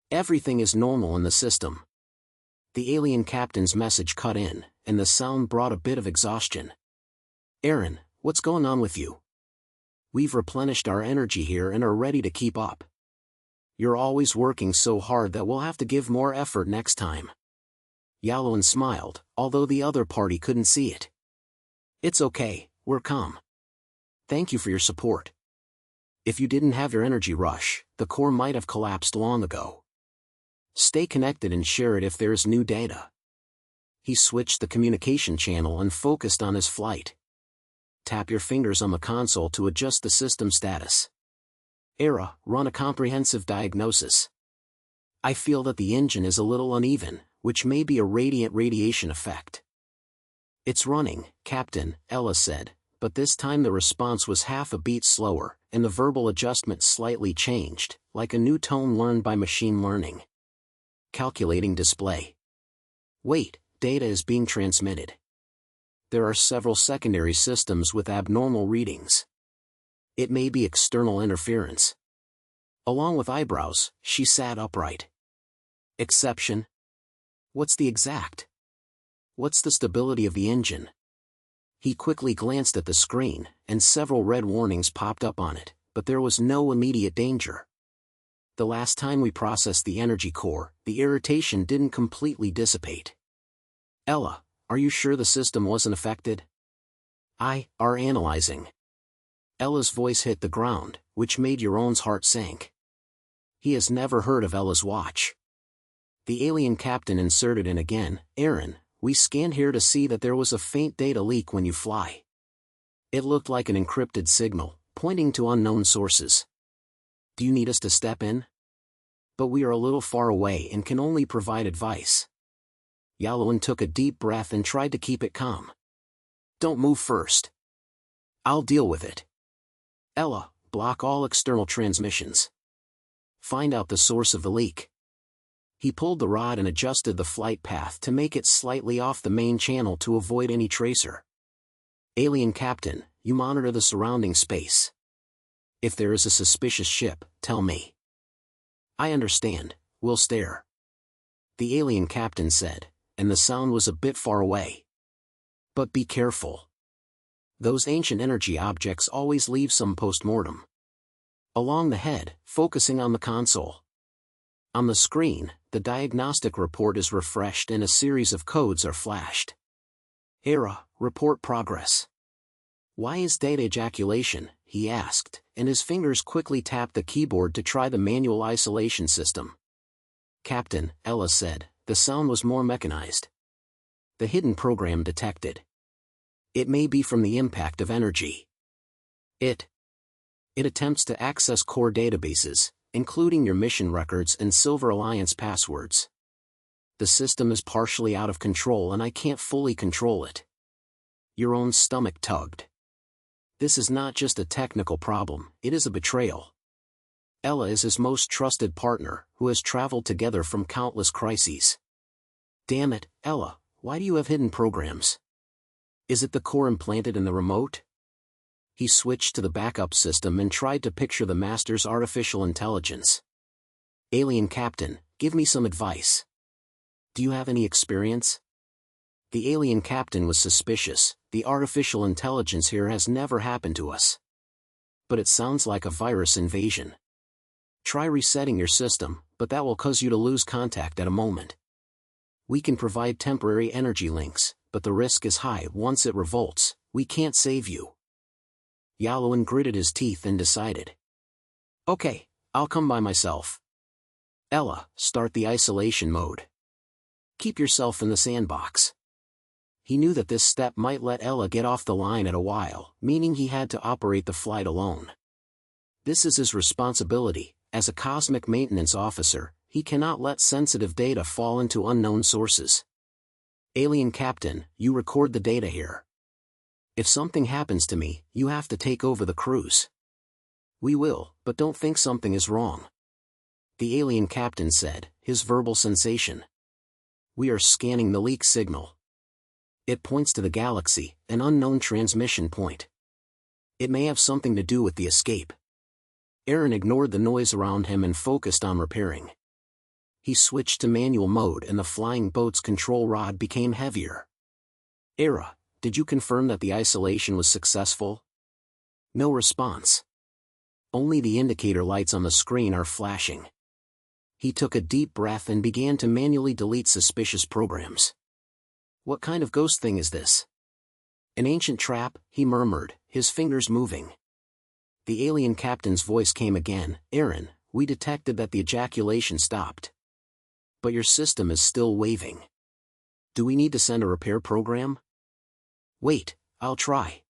Everything is normal in the system." The alien captain's message cut in, and the sound brought a bit of exhaustion. "Aaron, what's going on with you? We've replenished our energy here and are ready to keep up. You're always working so hard that we'll have to give more effort next time. Yalon smiled, although the other party couldn't see it. It's okay, we're calm. Thank you for your support. If you didn't have your energy rush, the core might have collapsed long ago. Stay connected and share it if there's new data. He switched the communication channel and focused on his flight. Tap your fingers on the console to adjust the system status. ERA, run a comprehensive diagnosis. I feel that the engine is a little uneven, which may be a radiant radiation effect. It's running, Captain, Ella said, but this time the response was half a beat slower, and the verbal adjustment slightly changed, like a new tone learned by machine learning. Calculating display. Wait, data is being transmitted. There are several secondary systems with abnormal readings. It may be external interference. Along with eyebrows, she sat upright. Exception? What's the exact? What's the stability of the engine? He quickly glanced at the screen, and several red warnings popped up on it, but there was no immediate danger. The last time we processed the energy core, the irritation didn't completely dissipate. Ella, are you sure the system wasn't affected? Are analyzing. Ella's voice hit the ground, which made Yaron's heart sink. He has never heard of Ella's watch. The alien captain inserted in again, Aaron, we scanned here to see that there was a faint data leak when you fly. It looked like an encrypted signal, pointing to unknown sources. Do you need us to step in? But we are a little far away and can only provide advice. Yalon took a deep breath and tried to keep it calm. Don't move first. I'll deal with it. Ella, block all external transmissions. Find out the source of the leak. He pulled the rod and adjusted the flight path to make it slightly off the main channel to avoid any tracer. Alien Captain, you monitor the surrounding space. If there is a suspicious ship, tell me. I understand, we'll stare. The alien captain said, and the sound was a bit far away. But be careful. Those ancient energy objects always leave some post-mortem. Along the head, focusing on the console. On the screen, the diagnostic report is refreshed and a series of codes are flashed. ERA, report progress. Why is data ejaculation? He asked, and his fingers quickly tapped the keyboard to try the manual isolation system. Captain, Ella said, the sound was more mechanized. The hidden program detected. It may be from the impact of energy. It attempts to access core databases, including your mission records and Silver Alliance passwords. The system is partially out of control and I can't fully control it. Yaron's stomach tugged. This is not just a technical problem, it is a betrayal. Ella is his most trusted partner, who has traveled together from countless crises. Damn it, Ella, why do you have hidden programs? Is it the core implanted in the remote? He switched to the backup system and tried to picture the Master's artificial intelligence. Alien Captain, give me some advice. Do you have any experience? The alien captain was suspicious. The artificial intelligence here has never happened to us. But it sounds like a virus invasion. Try resetting your system, but that will cause you to lose contact at a moment. We can provide temporary energy links, but the risk is high. Once it revolts, we can't save you. Yalon gritted his teeth and decided. Okay, I'll come by myself. Ella, start the isolation mode. Keep yourself in the sandbox. He knew that this step might let Ella get off the line at a while, meaning he had to operate the flight alone. This is his responsibility. As a cosmic maintenance officer, he cannot let sensitive data fall into unknown sources. Alien Captain, you record the data here. If something happens to me, you have to take over the cruise. We will, but don't think something is wrong. The alien captain said, his verbal sensation. We are scanning the leak signal. It points to the galaxy, an unknown transmission point. It may have something to do with the escape. Aaron ignored the noise around him and focused on repairing. He switched to manual mode and the flying boat's control rod became heavier. ERA, did you confirm that the isolation was successful? No response. Only the indicator lights on the screen are flashing. He took a deep breath and began to manually delete suspicious programs. What kind of ghost thing is this? An ancient trap, he murmured, his fingers moving. The alien captain's voice came again. Aaron, we detected that the ejaculation stopped. But your system is still waving. Do we need to send a repair program? Wait, I'll try.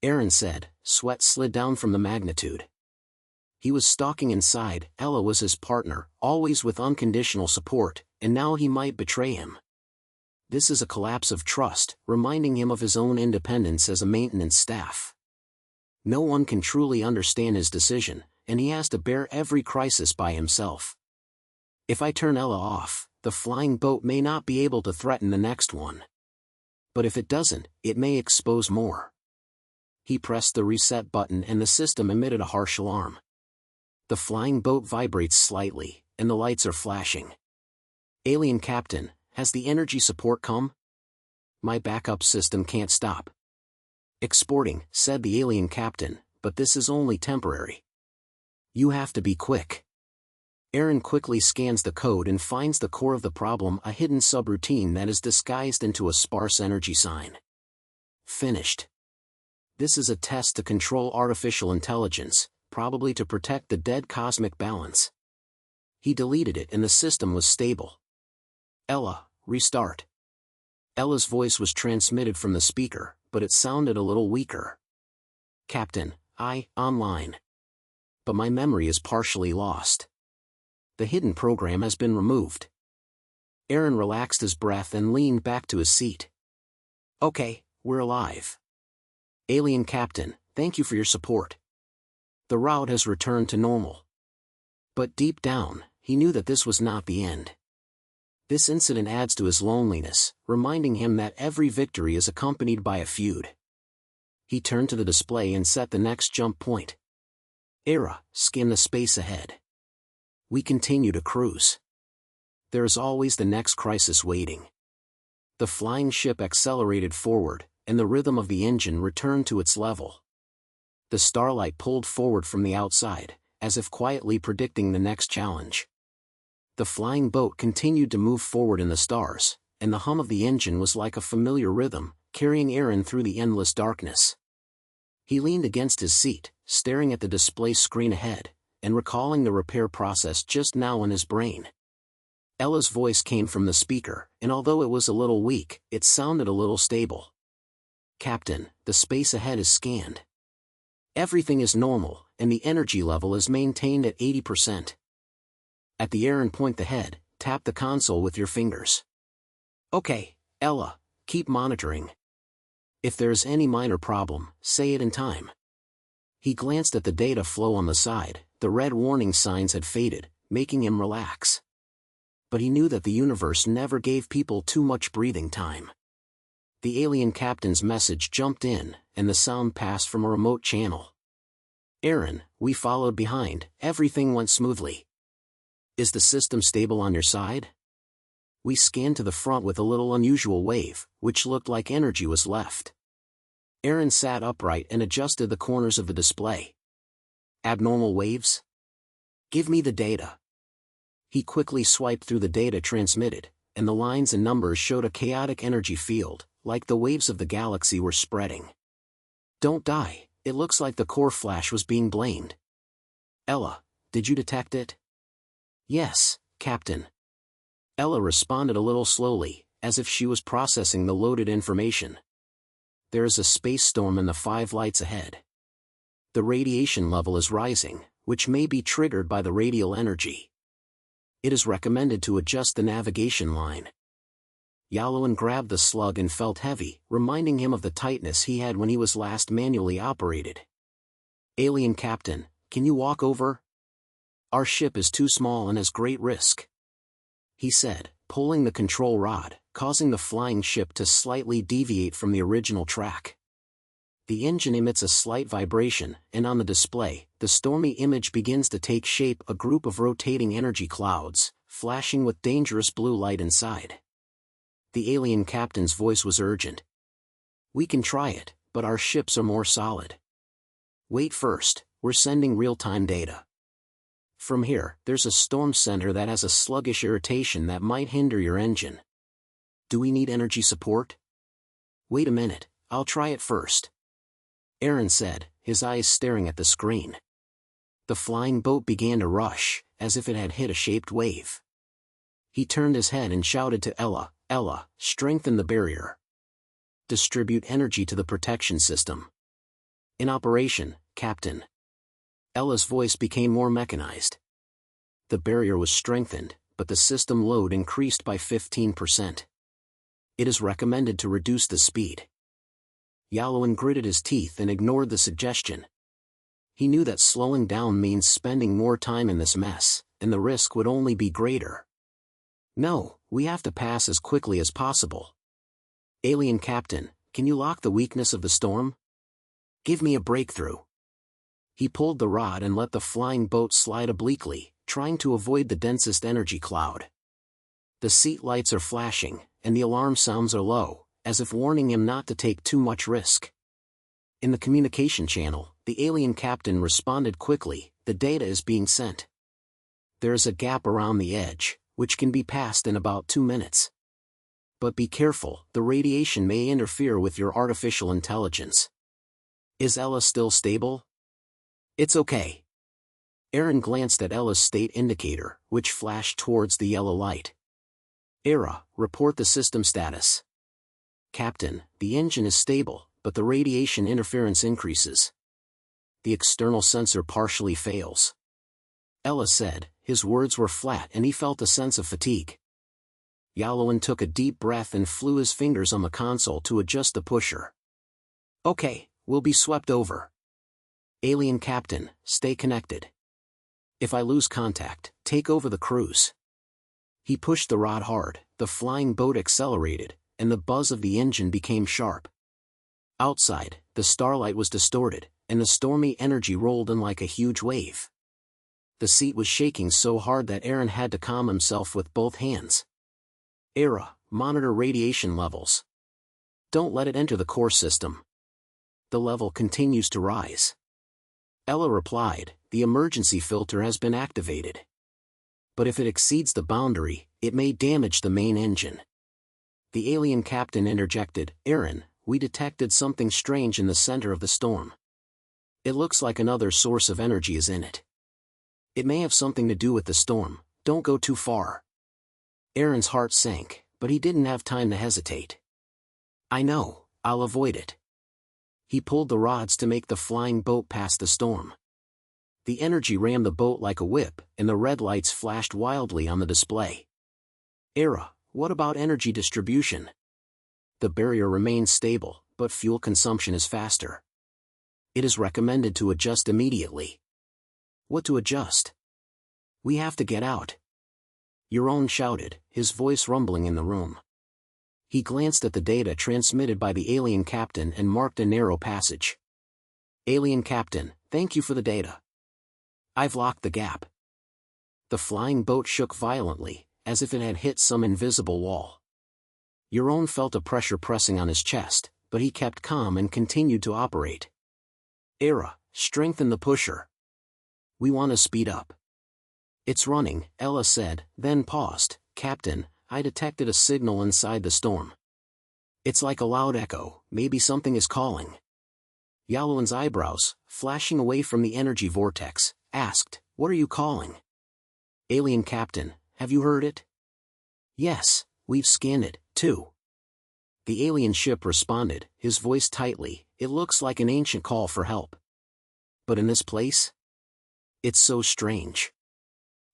Aaron said, sweat slid down from the magnitude. He was stalking inside. Ella was his partner, always with unconditional support, and now he might betray him. This is a collapse of trust, reminding him of his own independence as a maintenance staff. No one can truly understand his decision, and he has to bear every crisis by himself. If I turn Ella off, the flying boat may not be able to threaten the next one. But if it doesn't, it may expose more. He pressed the reset button and the system emitted a harsh alarm. The flying boat vibrates slightly, and the lights are flashing. Alien Captain, has the energy support come? My backup system can't stop. Exporting, said the alien captain, but this is only temporary. You have to be quick. Aaron quickly scans the code and finds the core of the problem, a hidden subroutine that is disguised into a sparse energy sign. Finished. This is a test to control artificial intelligence, probably to protect the dead cosmic balance. He deleted it and the system was stable. Ella, restart. Ella's voice was transmitted from the speaker, but it sounded a little weaker. Captain, online. But my memory is partially lost. The hidden program has been removed. Aaron relaxed his breath and leaned back to his seat. Okay, we're alive. Alien Captain, thank you for your support. The route has returned to normal. But deep down, he knew that this was not the end. This incident adds to his loneliness, reminding him that every victory is accompanied by a feud. He turned to the display and set the next jump point. Era, skim the space ahead. We continue to cruise. There is always the next crisis waiting. The flying ship accelerated forward, and the rhythm of the engine returned to its level. The starlight pulled forward from the outside, as if quietly predicting the next challenge. The flying boat continued to move forward in the stars, and the hum of the engine was like a familiar rhythm, carrying Aaron through the endless darkness. He leaned against his seat, staring at the display screen ahead, and recalling the repair process just now in his brain. Ella's voice came from the speaker, and although it was a little weak, it sounded a little stable. Captain, the space ahead is scanned. Everything is normal, and the energy level is maintained at 80%. At the Aaron, point the head, tap the console with your fingers. Okay, Ella, keep monitoring. If there is any minor problem, say it in time. He glanced at the data flow on the side. The red warning signs had faded, making him relax. But he knew that the universe never gave people too much breathing time. The alien captain's message jumped in, and the sound passed from a remote channel. Aaron, we followed behind, everything went smoothly. Is the system stable on your side? We scanned to the front with a little unusual wave, which looked like energy was left. Aaron sat upright and adjusted the corners of the display. Abnormal waves? Give me the data. He quickly swiped through the data transmitted, and the lines and numbers showed a chaotic energy field, like the waves of the galaxy were spreading. Don't die, it looks like the core flash was being blamed. Ella, did you detect it? Yes, Captain. Ella responded a little slowly, as if she was processing the loaded information. There is a space storm in the 5 lights ahead. The radiation level is rising, which may be triggered by the radial energy. It is recommended to adjust the navigation line. Yaloan grabbed the slug and felt heavy, reminding him of the tightness he had when he was last manually operated. Alien Captain, can you walk over? Our ship is too small and has great risk. He said, pulling the control rod, causing the flying ship to slightly deviate from the original track. The engine emits a slight vibration, and on the display, the stormy image begins to take shape, a group of rotating energy clouds, flashing with dangerous blue light inside. The alien captain's voice was urgent. We can try it, but our ships are more solid. Wait first, we're sending real-time data. From here, there's a storm center that has a sluggish irritation that might hinder your engine. Do we need energy support? Wait a minute, I'll try it first. Aaron said, his eyes staring at the screen. The flying boat began to rush, as if it had hit a shaped wave. He turned his head and shouted to Ella, "Ella, strengthen the barrier. Distribute energy to the protection system." "In operation, Captain." Ella's voice became more mechanized. The barrier was strengthened, but the system load increased by 15%. "It is recommended to reduce the speed." Yalloin gritted his teeth and ignored the suggestion. He knew that slowing down means spending more time in this mess, and the risk would only be greater. "No, we have to pass as quickly as possible." "Alien Captain, can you lock the weakness of the storm? Give me a breakthrough." He pulled the rod and let the flying boat slide obliquely, trying to avoid the densest energy cloud. The seat lights are flashing, and the alarm sounds are low, as if warning him not to take too much risk. In the communication channel, the alien captain responded quickly, "The data is being sent. There is a gap around the edge, which can be passed in about 2 minutes. But be careful, the radiation may interfere with your artificial intelligence." "Is Ella still stable?" "It's okay." Aaron glanced at Ella's state indicator, which flashed towards the yellow light. "Era, report the system status." "Captain, the engine is stable, but the radiation interference increases. The external sensor partially fails." Ella said. His words were flat and he felt a sense of fatigue. Yalloin took a deep breath and flew his fingers on the console to adjust the pusher. "Okay, we'll be swept over. Alien Captain, stay connected. If I lose contact, take over the cruise." He pushed the rod hard, the flying boat accelerated, and the buzz of the engine became sharp. Outside, the starlight was distorted, and the stormy energy rolled in like a huge wave. The seat was shaking so hard that Aaron had to calm himself with both hands. "Era, monitor radiation levels. Don't let it enter the core system. The level continues to rise." Ella replied, "The emergency filter has been activated. But if it exceeds the boundary, it may damage the main engine." The alien captain interjected, "Aaron, we detected something strange in the center of the storm. It looks like another source of energy is in it. It may have something to do with the storm, don't go too far." Aaron's heart sank, but he didn't have time to hesitate. "I know, I'll avoid it." He pulled the rods to make the flying boat pass the storm. The energy rammed the boat like a whip, and the red lights flashed wildly on the display. "Era, what about energy distribution?" "The barrier remains stable, but fuel consumption is faster. It is recommended to adjust immediately." "What to adjust?" "We have to get out." Yaron shouted, his voice rumbling in the room. He glanced at the data transmitted by the alien captain and marked a narrow passage. "Alien Captain, thank you for the data. I've locked the gap." The flying boat shook violently, as if it had hit some invisible wall. Yaron felt a pressure pressing on his chest, but he kept calm and continued to operate. "Era, strengthen the pusher. We want to speed up." "It's running," Ella said, then paused. "Captain, I detected a signal inside the storm. It's like a loud echo, maybe something is calling." Yalloin's eyebrows, flashing away from the energy vortex, asked, "What are you calling?" "Alien Captain, have you heard it?" "Yes, we've scanned it, too." The alien ship responded, his voice tightly, "It looks like an ancient call for help. But in this place? It's so strange.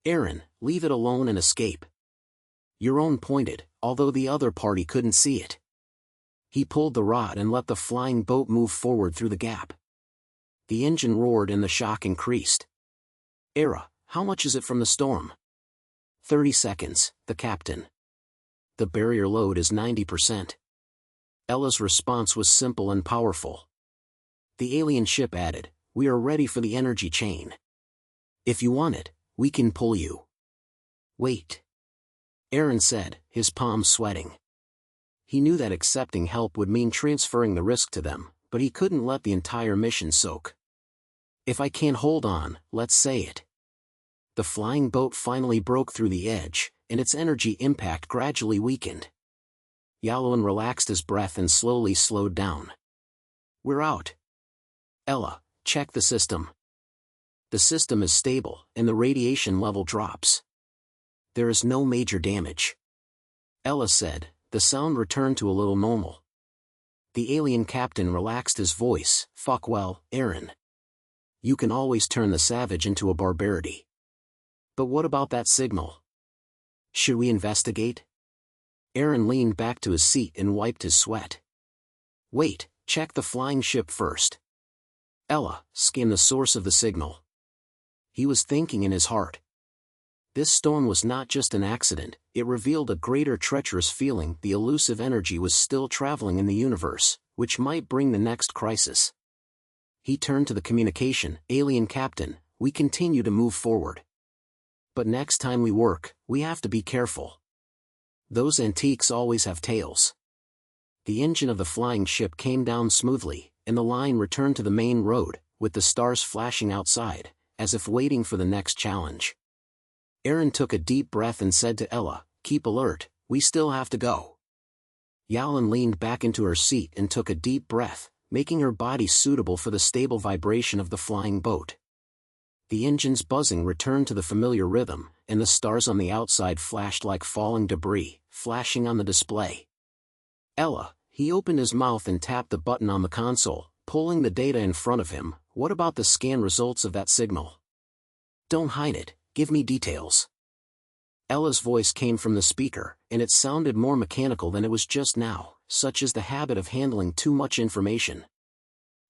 Aaron, leave it alone and escape." Yaron pointed, although the other party couldn't see it. He pulled the rod and let the flying boat move forward through the gap. The engine roared and the shock increased. "Era, how much is it from the storm?" 30 seconds, the captain. "The barrier load is 90%. Ella's response was simple and powerful. The alien ship added, "We are ready for the energy chain. If you want it, we can pull you." "Wait." Aaron said, his palms sweating. He knew that accepting help would mean transferring the risk to them, but he couldn't let the entire mission soak. If I can't hold on, let's say it. The flying boat finally broke through the edge, and its energy impact gradually weakened. Yalon relaxed his breath and slowly slowed down. We're out. Ella, check the system. The system is stable, and the radiation level drops. There is no major damage. Ella said. The sound returned to a little normal. The alien captain relaxed his voice. Fuck well, Aaron. You can always turn the savage into a barbarity. But what about that signal? Should we investigate? Aaron leaned back to his seat and wiped his sweat. Wait, check the flying ship first. Ella, scan the source of the signal. He was thinking in his heart. This storm was not just an accident, it revealed a greater treacherous feeling. The elusive energy was still traveling in the universe, which might bring the next crisis. He turned to the communication. Alien captain, we continue to move forward. But next time we work, we have to be careful. Those antiques always have tails. The engine of the flying ship came down smoothly, and the line returned to the main road, with the stars flashing outside, as if waiting for the next challenge. Aaron took a deep breath and said to Ella, keep alert, we still have to go. Yalon leaned back into her seat and took a deep breath, making her body suitable for the stable vibration of the flying boat. The engine's buzzing returned to the familiar rhythm, and the stars on the outside flashed like falling debris, flashing on the display. Ella, he opened his mouth and tapped the button on the console, pulling the data in front of him. What about the scan results of that signal? Don't hide it. Give me details. Ella's voice came from the speaker, and it sounded more mechanical than it was just now, such is the habit of handling too much information.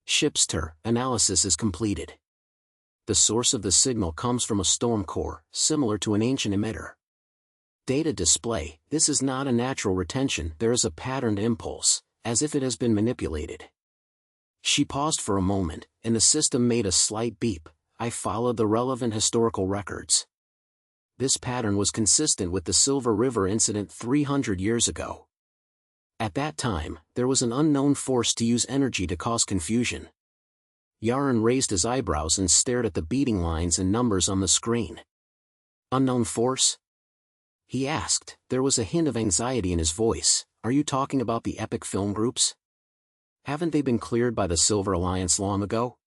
Shipster, analysis is completed. The source of the signal comes from a storm core, similar to an ancient emitter. Data display, this is not a natural retention, there is a patterned impulse, as if it has been manipulated. She paused for a moment, and the system made a slight beep. I followed the relevant historical records. This pattern was consistent with the Silver River incident 300 years ago. At that time, there was an unknown force to use energy to cause confusion. Yaron raised his eyebrows and stared at the beating lines and numbers on the screen. Unknown force? He asked. There was a hint of anxiety in his voice. Are you talking about the epic film groups? Haven't they been cleared by the Silver Alliance long ago?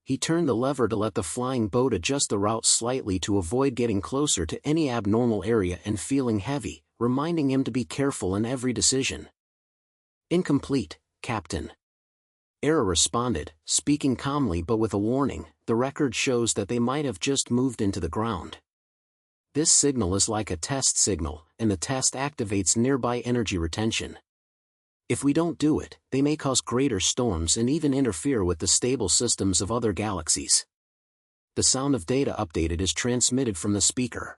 He turned the lever to let the flying boat adjust the route slightly to avoid getting closer to any abnormal area and feeling heavy, reminding him to be careful in every decision. Incomplete, Captain. Era responded, speaking calmly but with a warning. The record shows that they might have just moved into the ground. This signal is like a test signal, and the test activates nearby energy retention. If we don't do it, they may cause greater storms and even interfere with the stable systems of other galaxies. The sound of data updated is transmitted from the speaker.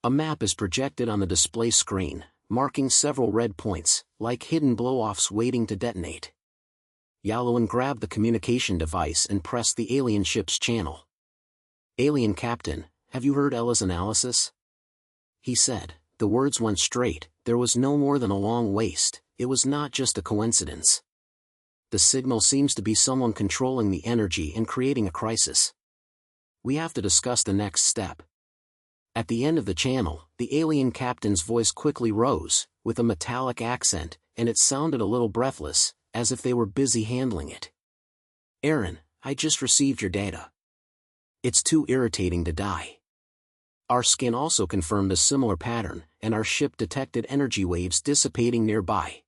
A map is projected on the display screen, marking several red points, like hidden blow-offs waiting to detonate. Yalon grabbed the communication device and pressed the alien ship's channel. Alien Captain, have you heard Ella's analysis? He said. The words went straight. There was no more than a long waste. It was not just a coincidence. The signal seems to be someone controlling the energy and creating a crisis. We have to discuss the next step. At the end of the channel, the alien captain's voice quickly rose, with a metallic accent, and it sounded a little breathless, as if they were busy handling it. Aaron, I just received your data. It's too irritating to die. Our scan also confirmed a similar pattern, and our ship detected energy waves dissipating nearby.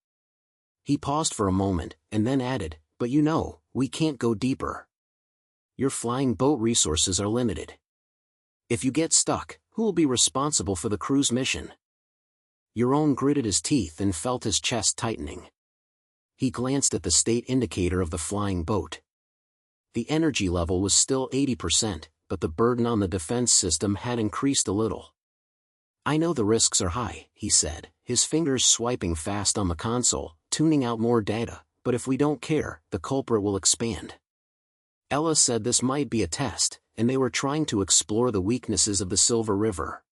He paused for a moment, and then added, but you know, we can't go deeper. Your flying boat resources are limited. If you get stuck, who will be responsible for the crew's mission? Yaron gritted his teeth and felt his chest tightening. He glanced at the state indicator of the flying boat. The energy level was still 80%, but the burden on the defense system had increased a little. I know the risks are high, he said, his fingers swiping fast on the console, tuning out more data, but if we don't care, the culprit will expand. Ella said this might be a test, and they were trying to explore the weaknesses of the Silver River.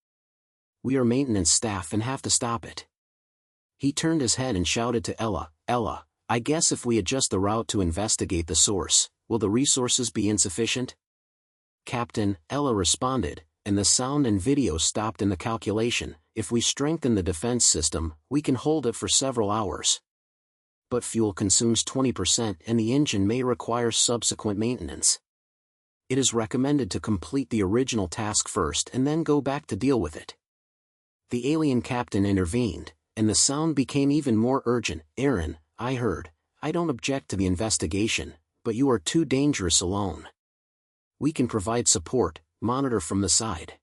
We are maintenance staff and have to stop it. He turned his head and shouted to Ella, "Ella, I guess if we adjust the route to investigate the source, will the resources be insufficient?" "Captain," Ella responded, and the sound and video stopped in the calculation, "if we strengthen the defense system, we can hold it for several hours. But fuel consumes 20% and the engine may require subsequent maintenance. It is recommended to complete the original task first and then go back to deal with it." The alien captain intervened, and the sound became even more urgent. "Aaron, I don't object to the investigation, but you are too dangerous alone. We can provide support, monitor from the side.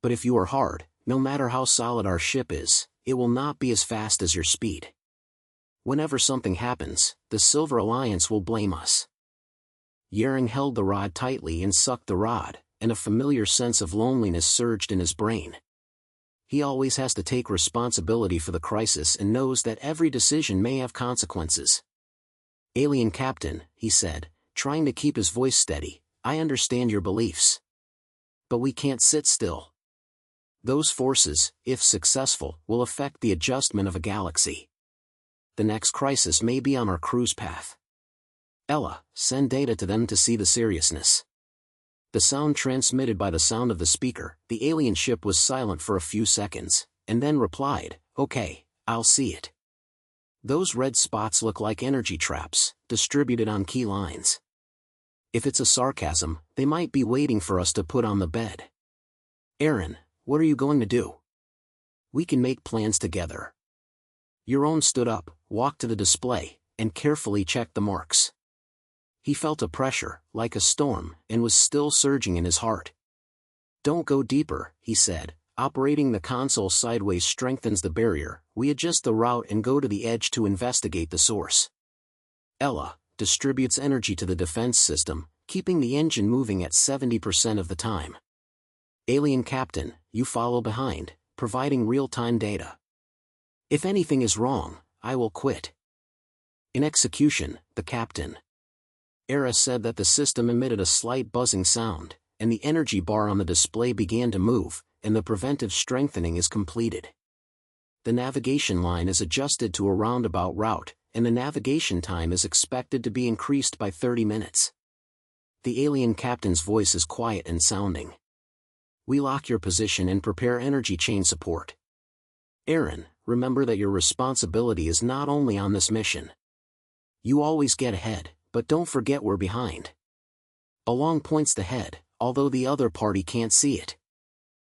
But if you are hard, no matter how solid our ship is, it will not be as fast as your speed. Whenever something happens, the Silver Alliance will blame us." Yaring held the rod tightly and sucked the rod, and a familiar sense of loneliness surged in his brain. He always has to take responsibility for the crisis and knows that every decision may have consequences. "Alien Captain," he said, trying to keep his voice steady, "I understand your beliefs. But we can't sit still. Those forces, if successful, will affect the adjustment of a galaxy. The next crisis may be on our cruise path. Ella, send data to them to see the seriousness." The sound transmitted by the sound of the speaker, the alien ship was silent for a few seconds, and then replied, "Okay, I'll see it. Those red spots look like energy traps, distributed on key lines. If it's a sarcasm, they might be waiting for us to put on the bed. Aaron, what are you going to do? We can make plans together." Yaron stood up, walked to the display, and carefully checked the marks. He felt a pressure, like a storm, and was still surging in his heart. "Don't go deeper," he said. "Operating the console sideways strengthens the barrier. We adjust the route and go to the edge to investigate the source. Ella distributes energy to the defense system, keeping the engine moving at 70% of the time. Alien Captain, you follow behind, providing real-time data. If anything is wrong, I will quit." In execution, the captain. Era said that the system emitted a slight buzzing sound, and the energy bar on the display began to move, and the preventive strengthening is completed. The navigation line is adjusted to a roundabout route, and the navigation time is expected to be increased by 30 minutes. The alien captain's voice is quiet and sounding. "We lock your position and prepare energy chain support. Aaron, remember that your responsibility is not only on this mission. You always get ahead, but don't forget we're behind." Along points the head, although the other party can't see it.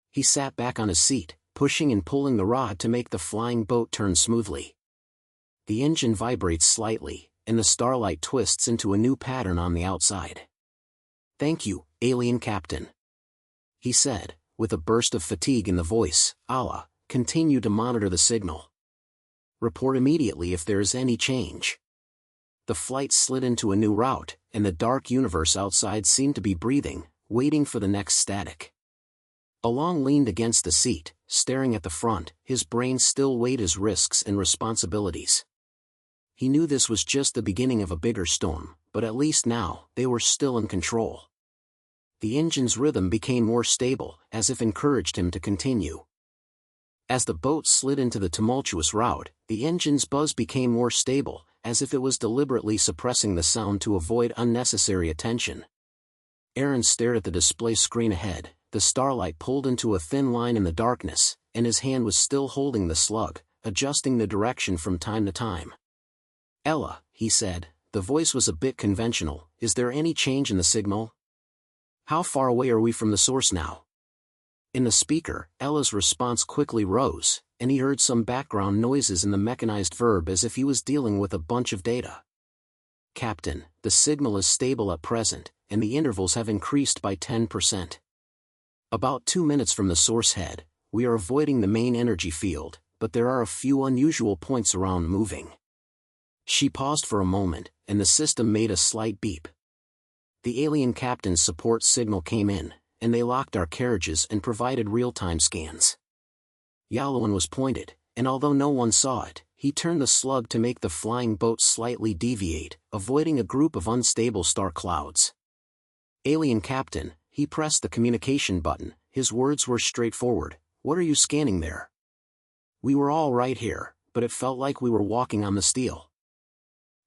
He sat back on his seat, pushing and pulling the rod to make the flying boat turn smoothly. The engine vibrates slightly, and the starlight twists into a new pattern on the outside. "Thank you, Alien Captain," he said, with a burst of fatigue in the voice. "Allah, continue to monitor the signal. Report immediately if there is any change." The flight slid into a new route, and the dark universe outside seemed to be breathing, waiting for the next static. Along leaned against the seat, staring at the front, his brain still weighed his risks and responsibilities. He knew this was just the beginning of a bigger storm, but at least now, they were still in control. The engine's rhythm became more stable, as if encouraged him to continue. As the boat slid into the tumultuous route, the engine's buzz became more stable, as if it was deliberately suppressing the sound to avoid unnecessary attention. Aaron stared at the display screen ahead. The starlight pulled into a thin line in the darkness, and his hand was still holding the slug, adjusting the direction from time to time. "Ella," he said, the voice was a bit conventional, "is there any change in the signal? How far away are we from the source now?" In the speaker, Ella's response quickly rose, and he heard some background noises in the mechanized verb as if he was dealing with a bunch of data. "Captain, the signal is stable at present, and the intervals have increased by 10%. About 2 minutes from the source head, we are avoiding the main energy field, but there are a few unusual points around moving." She paused for a moment, and the system made a slight beep. The alien captain's support signal came in, and they locked our carriages and provided real-time scans. Yalowin was pointed, and although no one saw it, he turned the slug to make the flying boat slightly deviate, avoiding a group of unstable star clouds. "Alien Captain," he pressed the communication button, his words were straightforward, "what are you scanning there? We were all right here, but it felt like we were walking on the steel.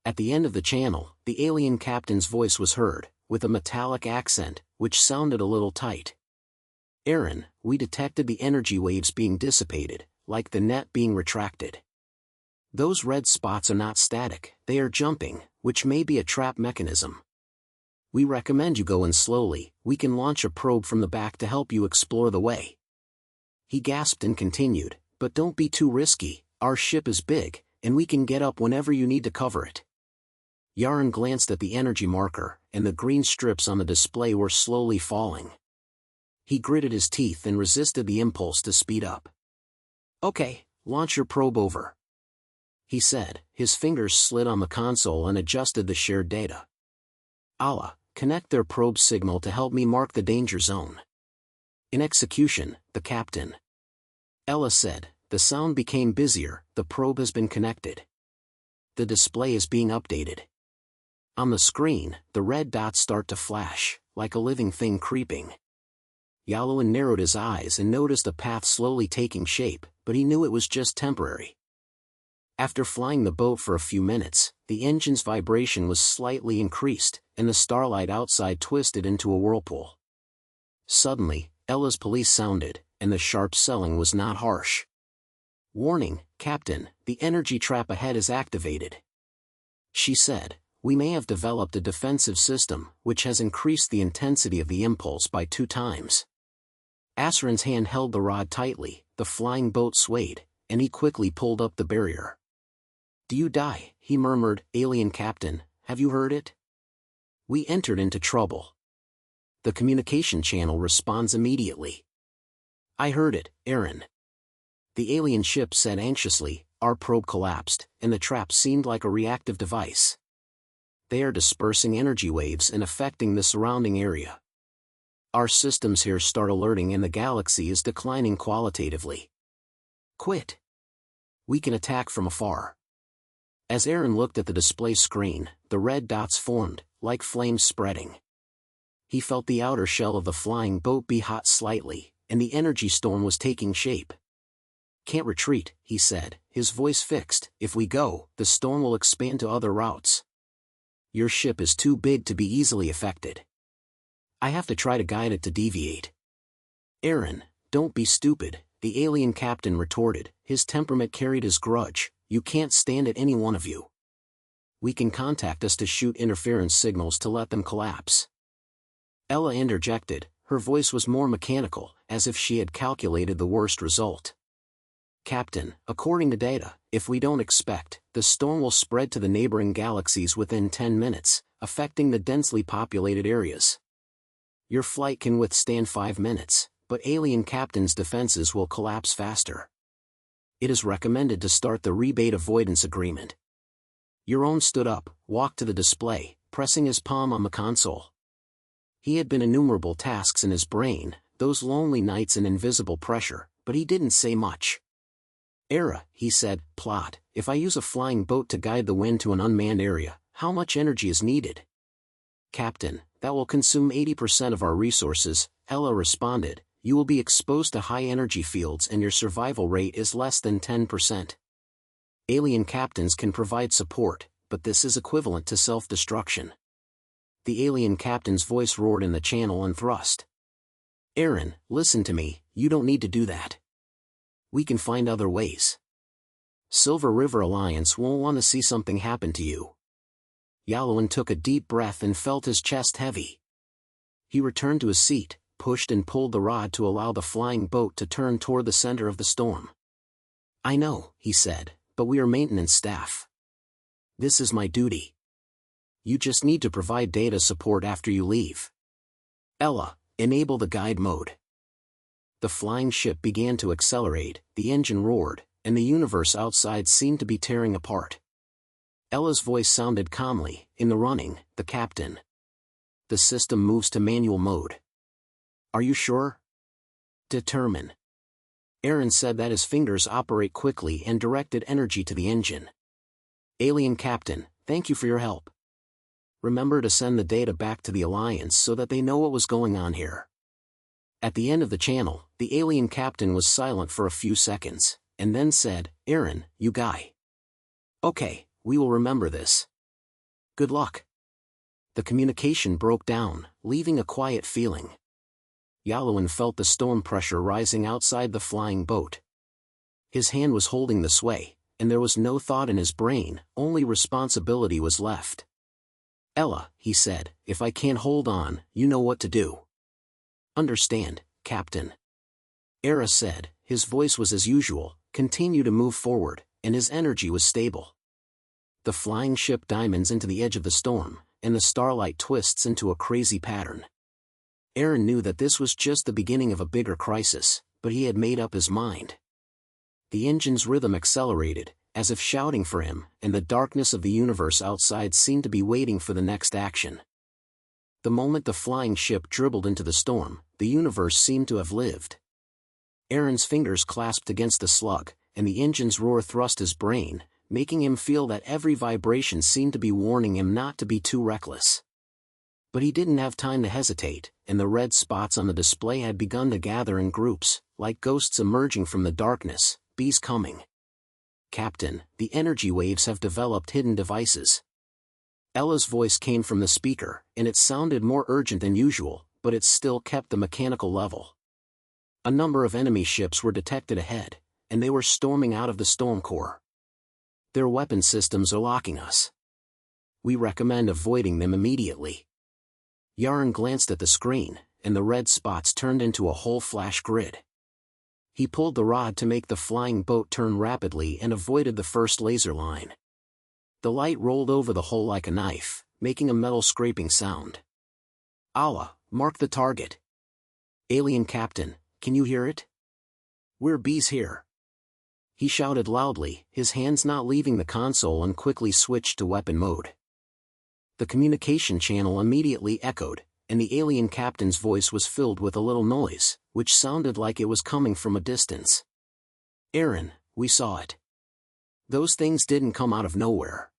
At the end of the channel, the alien captain's voice was heard, with a metallic accent, which sounded a little tight. "Aaron, we detected the energy waves being dissipated, like the net being retracted. Those red spots are not static, they are jumping, which may be a trap mechanism. We recommend you go in slowly, we can launch a probe from the back to help you explore the way." He gasped and continued, "But don't be too risky, our ship is big, and we can get up whenever you need to cover it." Yaron glanced at the energy marker, and the green strips on the display were slowly falling. He gritted his teeth and resisted the impulse to speed up. "Okay, launch your probe over," he said. His fingers slid on the console and adjusted the shared data. "Allah, connect their probe signal to help me mark the danger zone." "In execution, the captain." Ella said. The sound became busier. "The probe has been connected. The display is being updated." On the screen, the red dots start to flash, like a living thing creeping. Yalowin narrowed his eyes and noticed a path slowly taking shape, but he knew it was just temporary. After flying the boat for a few minutes, the engine's vibration was slightly increased, and the starlight outside twisted into a whirlpool. Suddenly, Ella's police sounded, and the sharp selling was not harsh. "Warning, Captain, the energy trap ahead is activated," she said. "We may have developed a defensive system, which has increased the intensity of the impulse by 2 times. Asran's hand held the rod tightly, the flying boat swayed, and he quickly pulled up the barrier. "Do you die?" he murmured. "Alien Captain, have you heard it? We entered into trouble." The communication channel responds immediately. "I heard it, Aaron." The alien ship said anxiously. "Our probe collapsed, and the trap seemed like a reactive device. They are dispersing energy waves and affecting the surrounding area. Our systems here start alerting and the galaxy is declining qualitatively. Quit. We can attack from afar." As Aaron looked at the display screen, the red dots formed, like flames spreading. He felt the outer shell of the flying boat be hot slightly, and the energy storm was taking shape. "Can't retreat," he said, his voice fixed. "If we go, the storm will expand to other routes. Your ship is too big to be easily affected. I have to try to guide it to deviate." "Aaron, don't be stupid," the alien captain retorted. His temperament carried his grudge. "You can't stand it, any one of you. We can contact us to shoot interference signals to let them collapse." Ella interjected. Her voice was more mechanical, as if she had calculated the worst result. "Captain, according to data, if we don't expect, the storm will spread to the neighboring galaxies within 10 minutes, affecting the densely populated areas. Your flight can withstand 5 minutes, but Alien Captain's defenses will collapse faster. It is recommended to start the rebate avoidance agreement." Yaron stood up, walked to the display, pressing his palm on the console. He had been innumerable tasks in his brain, those lonely nights and invisible pressure, but he didn't say much. "Era," he said, "plot, if I use a flying boat to guide the wind to an unmanned area, how much energy is needed?" "Captain, that will consume 80% of our resources," Ella responded. "You will be exposed to high energy fields and your survival rate is less than 10%. Alien captains can provide support, but this is equivalent to self-destruction." The alien captain's voice roared in the channel and thrust. "Aaron, listen to me, you don't need to do that. We can find other ways. Silver River Alliance won't want to see something happen to you." Yalowin took a deep breath and felt his chest heavy. He returned to his seat, pushed and pulled the rod to allow the flying boat to turn toward the center of the storm. "I know," he said, "but we are maintenance staff. This is my duty. You just need to provide data support after you leave. Ella, enable the guide mode." The flying ship began to accelerate, the engine roared, and the universe outside seemed to be tearing apart. Ella's voice sounded calmly. "In the running, the captain. The system moves to manual mode." "Are you sure?" "Determine." Aaron said that his fingers operate quickly and directed energy to the engine. "Alien Captain, thank you for your help. Remember to send the data back to the Alliance so that they know what was going on here." At the end of the channel, the alien captain was silent for a few seconds, and then said, "Aaron, you guy. Okay, we will remember this. Good luck." The communication broke down, leaving a quiet feeling. Yalowin felt the storm pressure rising outside the flying boat. His hand was holding the sway, and there was no thought in his brain, only responsibility was left. "Ella," he said, "if I can't hold on, you know what to do." "Understand, Captain." Era said, his voice was as usual, "Continue to move forward," and his energy was stable. The flying ship diamonds into the edge of the storm, and the starlight twists into a crazy pattern. Aaron knew that this was just the beginning of a bigger crisis, but he had made up his mind. The engine's rhythm accelerated, as if shouting for him, and the darkness of the universe outside seemed to be waiting for the next action. The moment the flying ship dribbled into the storm, the universe seemed to have lived. Aaron's fingers clasped against the slug, and the engine's roar thrust his brain, making him feel that every vibration seemed to be warning him not to be too reckless. But he didn't have time to hesitate, and the red spots on the display had begun to gather in groups, like ghosts emerging from the darkness. "Bees coming. Captain, the energy waves have developed hidden devices." Ella's voice came from the speaker, and it sounded more urgent than usual, but it still kept the mechanical level. A number of enemy ships were detected ahead, and they were storming out of the storm core. "Their weapon systems are locking us. We recommend avoiding them immediately." Yaron glanced at the screen, and the red spots turned into a whole flash grid. He pulled the rod to make the flying boat turn rapidly and avoided the first laser line. The light rolled over the hull like a knife, making a metal scraping sound. "Allah, mark the target. Alien Captain, can you hear it? We're bees here." He shouted loudly, his hands not leaving the console, and quickly switched to weapon mode. The communication channel immediately echoed, and the alien captain's voice was filled with a little noise, which sounded like it was coming from a distance. "Aaron, we saw it. Those things didn't come out of nowhere.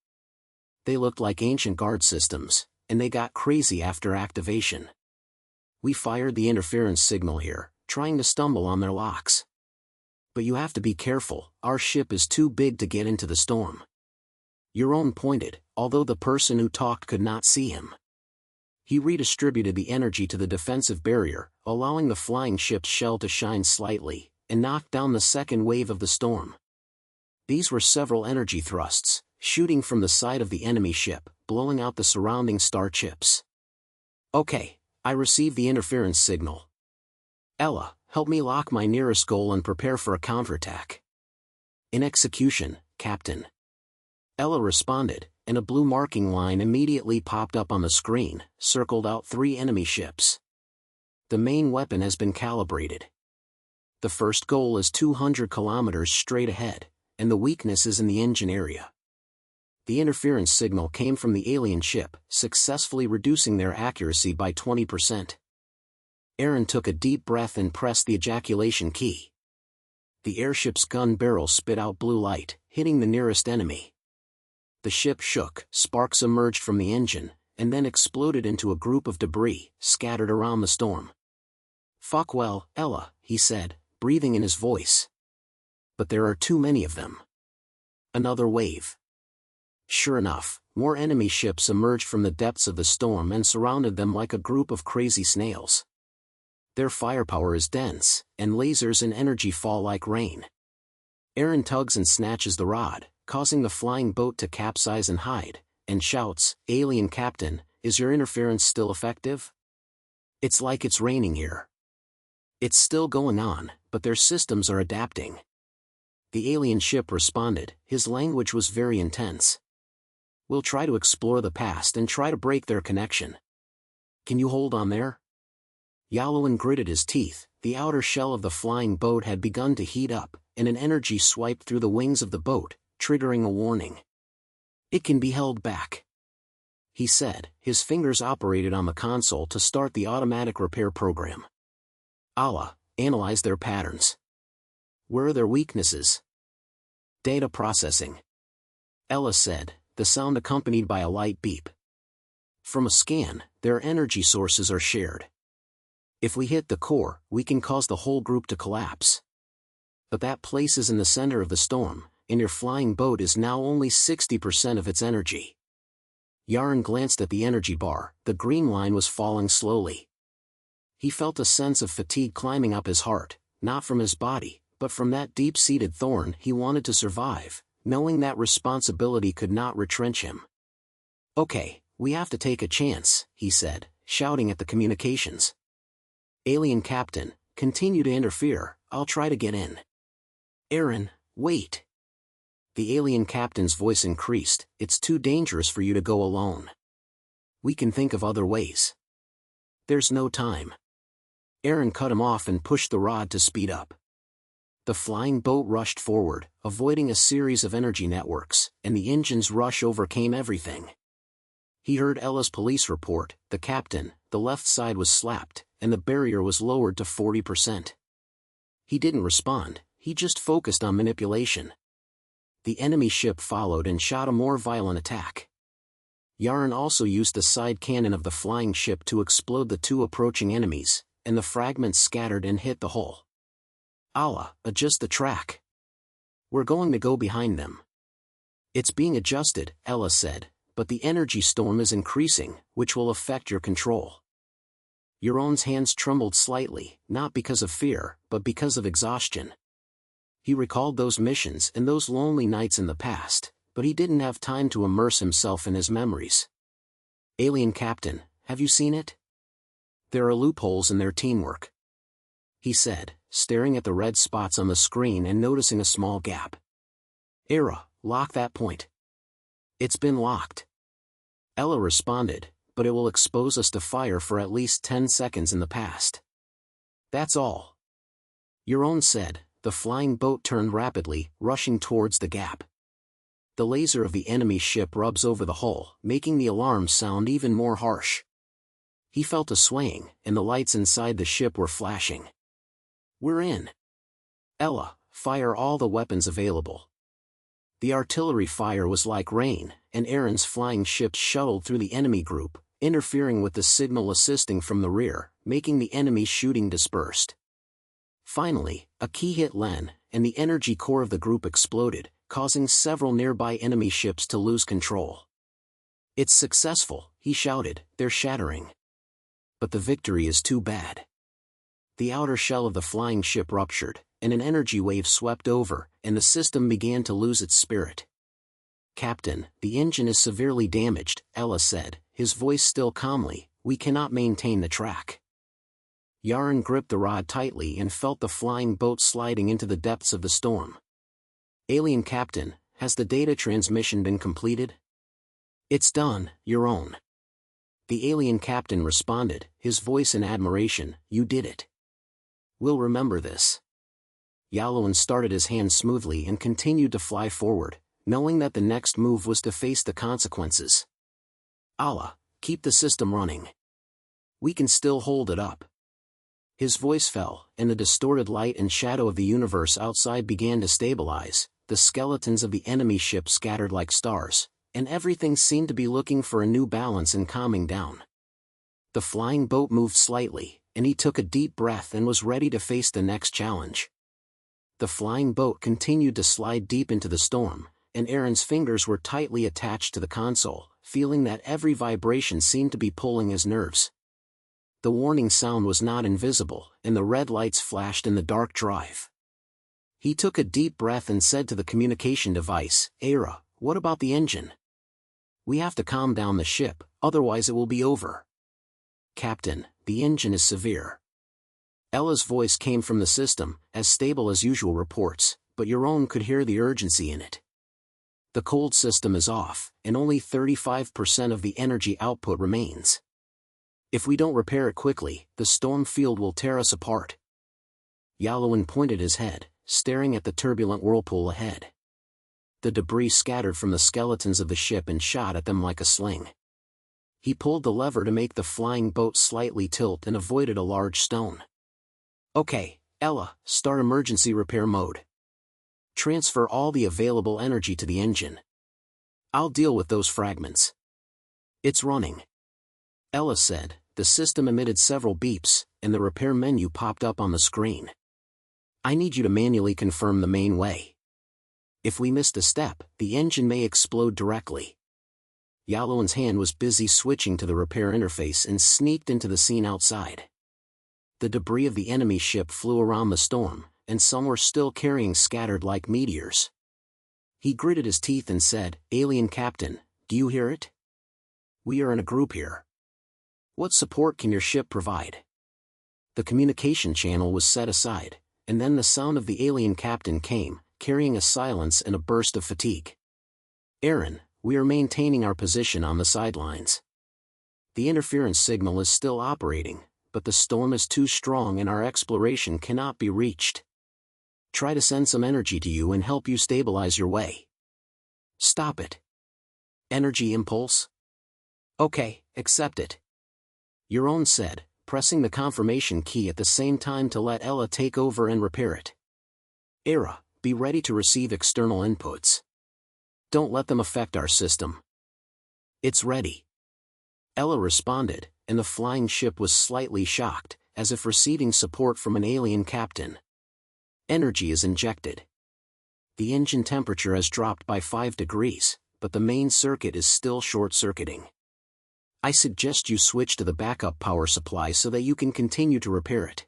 They looked like ancient guard systems, and they got crazy after activation. We fired the interference signal here, trying to stumble on their locks. But you have to be careful, our ship is too big to get into the storm." Yaron pointed, although the person who talked could not see him. He redistributed the energy to the defensive barrier, allowing the flying ship's shell to shine slightly, and knocked down the second wave of the storm. These were several energy thrusts, shooting from the side of the enemy ship, blowing out the surrounding star chips. "Okay, I received the interference signal. Ella, help me lock my nearest goal and prepare for a counterattack." "In execution, Captain." Ella responded, and a blue marking line immediately popped up on the screen, circled out 3 enemy ships. "The main weapon has been calibrated. The first goal is 200 kilometers straight ahead, and the weakness is in the engine area." The interference signal came from the alien ship, successfully reducing their accuracy by 20%. Aaron took a deep breath and pressed the ejaculation key. The airship's gun barrel spit out blue light, hitting the nearest enemy. The ship shook, sparks emerged from the engine, and then exploded into a group of debris, scattered around the storm. "Fuck well, Ella," he said, breathing in his voice. "But there are too many of them." Another wave. Sure enough, more enemy ships emerged from the depths of the storm and surrounded them like a group of crazy snails. Their firepower is dense, and lasers and energy fall like rain. Aaron tugs and snatches the rod, causing the flying boat to capsize and hide, and shouts, "Alien Captain, is your interference still effective? It's like it's raining here." "It's still going on, but their systems are adapting." The alien ship responded, his language was very intense. "We'll try to explore the past and try to break their connection. Can you hold on there?" Yalowin gritted his teeth. The outer shell of the flying boat had begun to heat up, and an energy swiped through the wings of the boat, triggering a warning. "It can be held back," he said. His fingers operated on the console to start the automatic repair program. "Allah, analyze their patterns. Where are their weaknesses?" "Data processing," Ella said, the sound accompanied by a light beep. "From a scan, their energy sources are shared. If we hit the core, we can cause the whole group to collapse." But that place is in the center of the storm, and your flying boat is now only 60% of its energy. Yaron glanced at the energy bar. The green line was falling slowly. He felt a sense of fatigue climbing up his heart, not from his body, but from that deep-seated thorn. He wanted to survive, knowing that responsibility could not retrench him. "Okay, we have to take a chance," he said, shouting at the communications. "Alien Captain, continue to interfere, I'll try to get in." "Aaron, wait." The alien captain's voice increased. "It's too dangerous for you to go alone. We can think of other ways." "There's no time." Aaron cut him off and pushed the rod to speed up. The flying boat rushed forward, avoiding a series of energy networks, and the engine's rush overcame everything. He heard Ella's police report. The captain, the left side was slapped, and the barrier was lowered to 40%. He didn't respond, he just focused on manipulation. The enemy ship followed and shot a more violent attack. Yaron also used the side cannon of the flying ship to explode the two approaching enemies, and the fragments scattered and hit the hull. "Allah, adjust the track. We're going to go behind them." "It's being adjusted," Ella said, "but the energy storm is increasing, which will affect your control." Yaron's hands trembled slightly, not because of fear, but because of exhaustion. He recalled those missions and those lonely nights in the past, but he didn't have time to immerse himself in his memories. "Alien Captain, have you seen it? There are loopholes in their teamwork," he said, staring at the red spots on the screen and noticing a small gap. "Era, lock that point." "It's been locked." Ella responded, "but it will expose us to fire for at least 10 seconds in the past." "That's all." Yaron said. The flying boat turned rapidly, rushing towards the gap. The laser of the enemy ship rubs over the hull, making the alarm sound even more harsh. He felt a swaying, and the lights inside the ship were flashing. "We're in." "Ella, fire all the weapons available." The artillery fire was like rain, and Aaron's flying ships shuttled through the enemy group, interfering with the signal assisting from the rear, making the enemy shooting dispersed. Finally, a key hit Len, and the energy core of the group exploded, causing several nearby enemy ships to lose control. "It's successful," he shouted, "they're shattering." But the victory is too bad. The outer shell of the flying ship ruptured, and an energy wave swept over, and the system began to lose its spirit. "Captain, the engine is severely damaged," Ella said, his voice still calmly. "We cannot maintain the track." Yaron gripped the rod tightly and felt the flying boat sliding into the depths of the storm. "Alien Captain, has the data transmission been completed?" "It's done, Yaron." The alien captain responded, his voice in admiration. "You did it. We'll remember this." Yaron started his hand smoothly and continued to fly forward, knowing that the next move was to face the consequences. "Allah, keep the system running. We can still hold it up." His voice fell, and the distorted light and shadow of the universe outside began to stabilize. The skeletons of the enemy ship scattered like stars, and everything seemed to be looking for a new balance and calming down. The flying boat moved slightly, and he took a deep breath and was ready to face the next challenge. The flying boat continued to slide deep into the storm, and Aaron's fingers were tightly attached to the console, feeling that every vibration seemed to be pulling his nerves. The warning sound was not invisible, and the red lights flashed in the dark drive. He took a deep breath and said to the communication device, "Era, what about the engine? We have to calm down the ship, otherwise it will be over." "Captain, the engine is severe." Ella's voice came from the system, as stable as usual reports, but Yaron could hear the urgency in it. "The cold system is off, and only 35% of the energy output remains. If we don't repair it quickly, the storm field will tear us apart." Yaron pointed his head, staring at the turbulent whirlpool ahead. The debris scattered from the skeletons of the ship and shot at them like a sling. He pulled the lever to make the flying boat slightly tilt and avoided a large stone. "Okay, Ella, start emergency repair mode. Transfer all the available energy to the engine. I'll deal with those fragments." "It's running," Ella said. The system emitted several beeps, and the repair menu popped up on the screen. I need you to manually confirm the main way. If we missed a step, the engine may explode directly. Yallowen's hand was busy switching to the repair interface and sneaked into the scene outside. The debris of the enemy ship flew around the storm, and some were still carrying scattered like meteors. He gritted his teeth and said, "Alien Captain, do you hear it? We are in a group here. What support can your ship provide?" The communication channel was set aside, and then the sound of the alien captain came, carrying a silence and a burst of fatigue. "Aaron, we are maintaining our position on the sidelines. The interference signal is still operating, but the storm is too strong and our exploration cannot be reached. Try to send some energy to you and help you stabilize your way." "Stop it. Energy impulse? Okay, accept it." Your own said, pressing the confirmation key at the same time to let Ella take over and repair it. "Era, be ready to receive external inputs. Don't let them affect our system." "It's ready." Ella responded, and the flying ship was slightly shocked, as if receiving support from an alien captain. Energy is injected. The engine temperature has dropped by 5 degrees, but the main circuit is still short-circuiting. I suggest you switch to the backup power supply so that you can continue to repair it.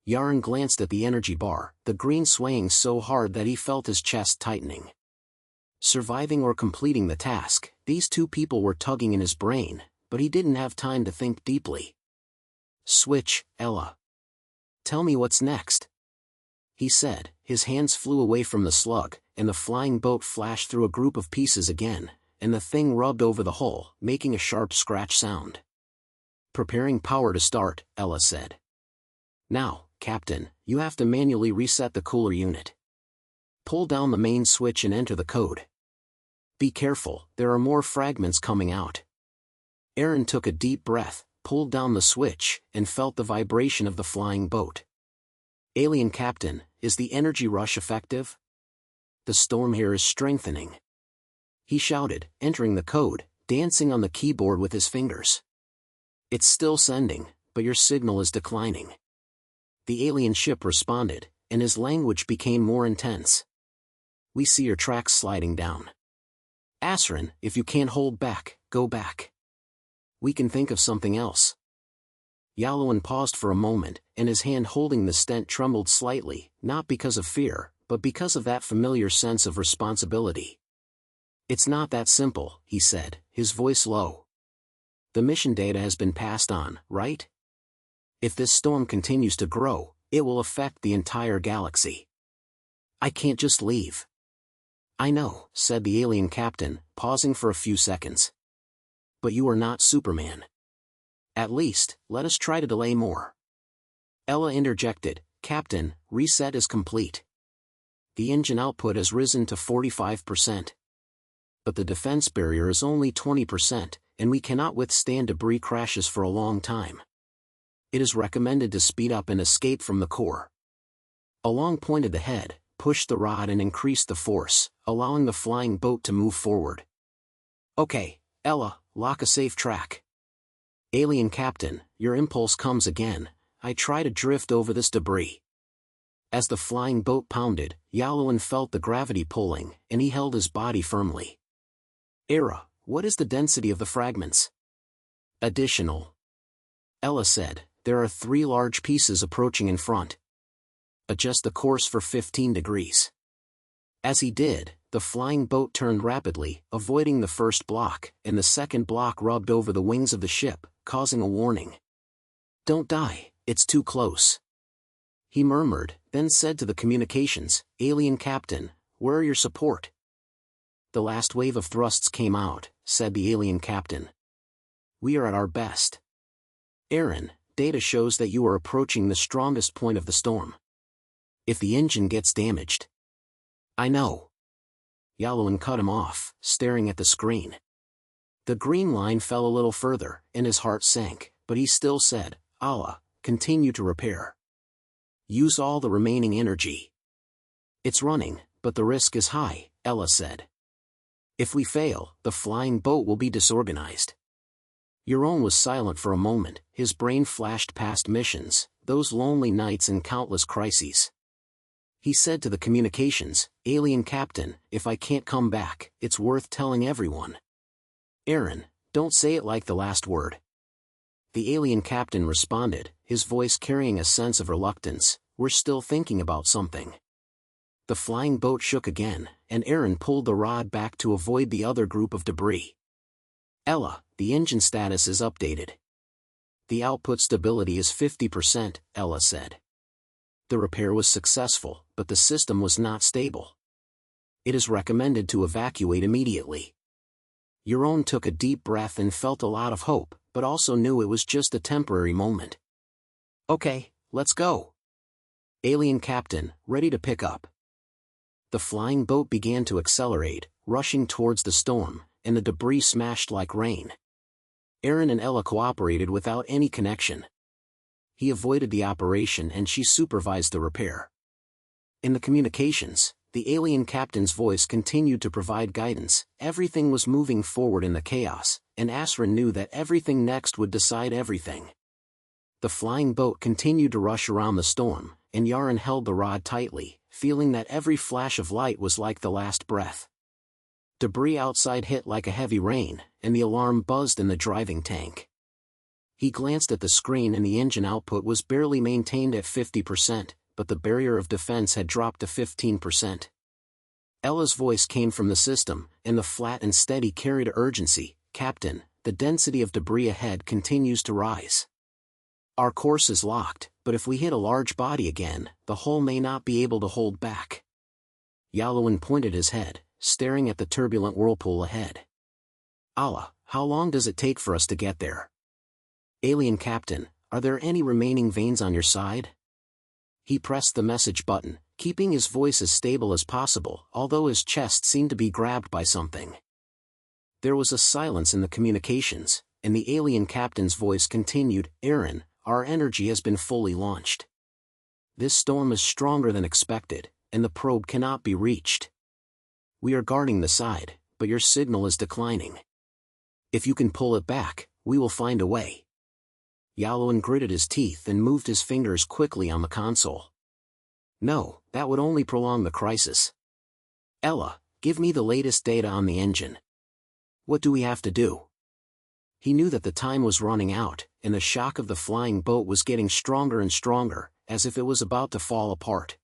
Yaron glanced at the energy bar, the green swaying so hard that he felt his chest tightening. Surviving or completing the task, these two people were tugging in his brain, but he didn't have time to think deeply. "Switch, Ella. Tell me what's next," he said. His hands flew away from the slug, and the flying boat flashed through a group of pieces again, and the thing rubbed over the hull, making a sharp scratch sound. "Preparing power to start," Ella said. "Now, Captain, you have to manually reset the cooler unit. Pull down the main switch and enter the code. Be careful, there are more fragments coming out." Aaron took a deep breath, pulled down the switch, and felt the vibration of the flying boat. "Alien Captain, is the energy rush effective? The storm here is strengthening," he shouted, entering the code, dancing on the keyboard with his fingers. "It's still sending, but your signal is declining." The alien ship responded, and his language became more intense. "We see your tracks sliding down. Asrin, if you can't hold back, go back. We can think of something else." Yallowen paused for a moment, and his hand holding the stent trembled slightly, not because of fear, but because of that familiar sense of responsibility. "It's not that simple," he said, his voice low. "The mission data has been passed on, right? If this storm continues to grow, it will affect the entire galaxy. I can't just leave." "I know," said the alien captain, pausing for a few seconds. "But you are not Superman. At least, let us try to delay more." Ella interjected, "Captain, reset is complete. The engine output has risen to 45%. But the defense barrier is only 20%, and we cannot withstand debris crashes for a long time. It is recommended to speed up and escape from the core." Along pointed the head, pushed the rod and increased the force, allowing the flying boat to move forward. "Okay, Ella, lock a safe track." "Alien Captain, your impulse comes again. I try to drift over this debris." As the flying boat pounded, Yallowen felt the gravity pulling, and he held his body firmly. "Era, what is the density of the fragments?" "Additional." Ella said, "There are 3 large pieces approaching in front. Adjust the course for 15 degrees. As he did, the flying boat turned rapidly, avoiding the first block, and the second block rubbed over the wings of the ship, causing a warning. "Don't die, it's too close," he murmured, then said to the communications, "Alien Captain, where are your support?" "The last wave of thrusts came out," said the alien captain. "We are at our best. Aaron, data shows that you are approaching the strongest point of the storm. If the engine gets damaged—" "I know." Yallowen cut him off, staring at the screen. The green line fell a little further, and his heart sank, but he still said, "Allah, continue to repair. Use all the remaining energy." "It's running, but the risk is high," Ella said. "If we fail, the flying boat will be disorganized." Yaron was silent for a moment, his brain flashed past missions, those lonely nights and countless crises. He said to the communications, "Alien Captain, if I can't come back, it's worth telling everyone." "Aaron, don't say it like the last word." The alien captain responded, his voice carrying a sense of reluctance, "We're still thinking about something." The flying boat shook again, and Aaron pulled the rod back to avoid the other group of debris. "Ella, the engine status is updated." "The output stability is 50%, Ella said. The repair was successful, but the system was not stable. It is recommended to evacuate immediately." Euron took a deep breath and felt a lot of hope, but also knew it was just a temporary moment. "Okay, let's go." "Alien Captain, ready to pick up." The flying boat began to accelerate, rushing towards the storm, and the debris smashed like rain. Aaron and Ella cooperated without any connection. He avoided the operation and she supervised the repair. In the communications, the alien captain's voice continued to provide guidance. Everything was moving forward in the chaos, and Asrin knew that everything next would decide everything. The flying boat continued to rush around the storm, and Yaren held the rod tightly, feeling that every flash of light was like the last breath. Debris outside hit like a heavy rain, and the alarm buzzed in the driving tank. He glanced at the screen and the engine output was barely maintained at 50%, but the barrier of defense had dropped to 15%. Ella's voice came from the system, and the flat and steady carried urgency. "Captain, the density of debris ahead continues to rise. Our course is locked, but if we hit a large body again, the hull may not be able to hold back." Yalowin pointed his head, staring at the turbulent whirlpool ahead. "Allah, how long does it take for us to get there?" "Alien Captain, are there any remaining veins on your side?" He pressed the message button, keeping his voice as stable as possible, although his chest seemed to be grabbed by something. There was a silence in the communications, and the alien captain's voice continued, "Aaron, our energy has been fully launched. This storm is stronger than expected, and the probe cannot be reached. We are guarding the side, but your signal is declining. If you can pull it back, we will find a way." Yalowin gritted his teeth and moved his fingers quickly on the console. "No, that would only prolong the crisis. Ella, give me the latest data on the engine. What do we have to do?" He knew that the time was running out, and the shock of the flying boat was getting stronger and stronger, as if it was about to fall apart.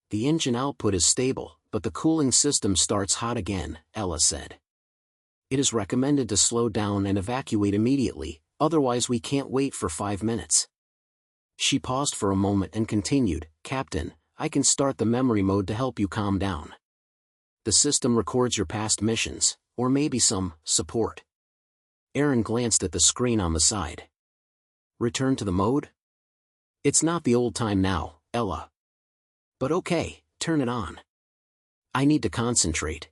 "The engine output is stable, but the cooling system starts hot again," Ella said. "It is recommended to slow down and evacuate immediately, otherwise we can't wait for 5 minutes." She paused for a moment and continued, "Captain, I can start the memory mode to help you calm down. The system records your past missions, or maybe some support." Aaron glanced at the screen on the side. "Return to the mode?" "It's not the old time now, Ella. But okay, turn it on. I need to concentrate."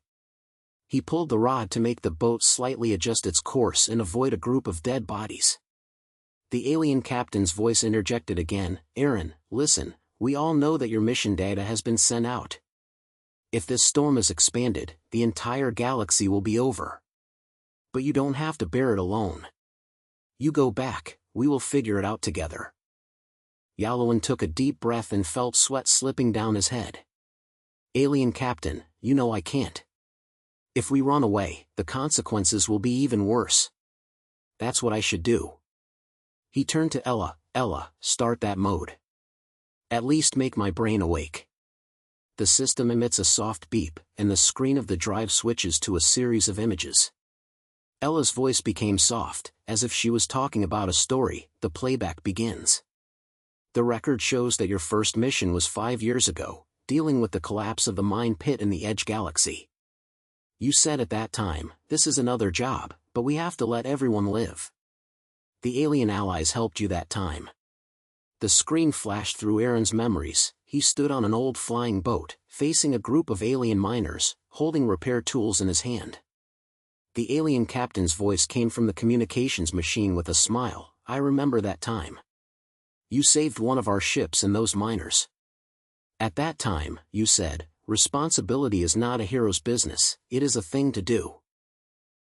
He pulled the rod to make the boat slightly adjust its course and avoid a group of dead bodies. The alien captain's voice interjected again, "Aaron, listen, we all know that your mission data has been sent out. If this storm is expanded, the entire galaxy will be over. But you don't have to bear it alone. You go back, we will figure it out together." Yalowin took a deep breath and felt sweat slipping down his head. "Alien Captain, you know I can't. If we run away, the consequences will be even worse. That's what I should do." He turned to Ella, "Ella, start that mode. At least make my brain awake." The system emits a soft beep, and the screen of the drive switches to a series of images. Ella's voice became soft, as if she was talking about a story. "The playback begins. The record shows that your first mission was 5 years ago, dealing with the collapse of the mine pit in the Edge Galaxy. You said at that time, this is another job, but we have to let everyone live. The alien allies helped you that time." The screen flashed through Aaron's memories. He stood on an old flying boat, facing a group of alien miners, holding repair tools in his hand. The alien captain's voice came from the communications machine with a smile, "I remember that time. You saved one of our ships and those miners. At that time, you said, responsibility is not a hero's business, it is a thing to do.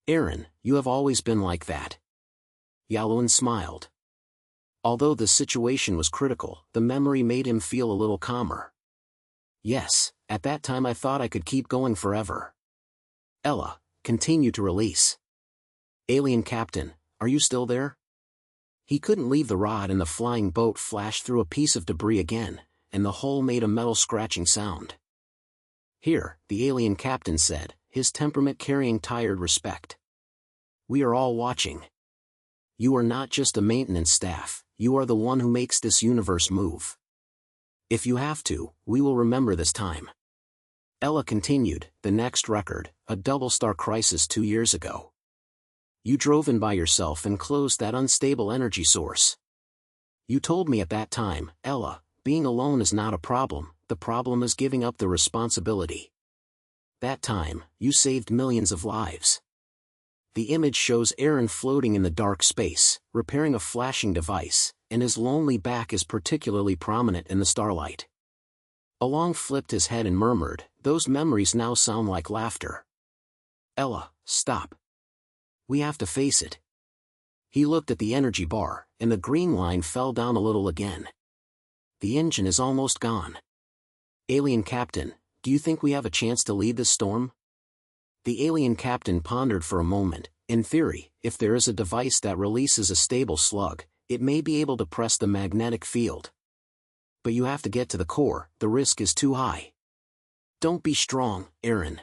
Aaron, you have always been like that." Yalowin smiled. Although the situation was critical, the memory made him feel a little calmer. Yes, at that time I thought I could keep going forever. Ella, continue to release. Alien Captain, are you still there? He couldn't leave the rod and the flying boat flashed through a piece of debris again, and the hole made a metal scratching sound. Here, the alien captain said, his temperament carrying tired respect. We are all watching. You are not just a maintenance staff, you are the one who makes this universe move. If you have to, we will remember this time. Ella continued, the next record, a double-star crisis 2 years ago. You drove in by yourself and closed that unstable energy source. You told me at that time, Ella, being alone is not a problem, the problem is giving up the responsibility. That time, you saved millions of lives. The image shows Aaron floating in the dark space, repairing a flashing device, and his lonely back is particularly prominent in the starlight. Along flipped his head and murmured, those memories now sound like laughter. Ella, stop. We have to face it. He looked at the energy bar, and the green line fell down a little again. The engine is almost gone. Alien Captain, do you think we have a chance to lead this storm? The alien captain pondered for a moment. In theory, if there is a device that releases a stable slug, it may be able to press the magnetic field. But you have to get to the core, the risk is too high. Don't be strong, Aaron.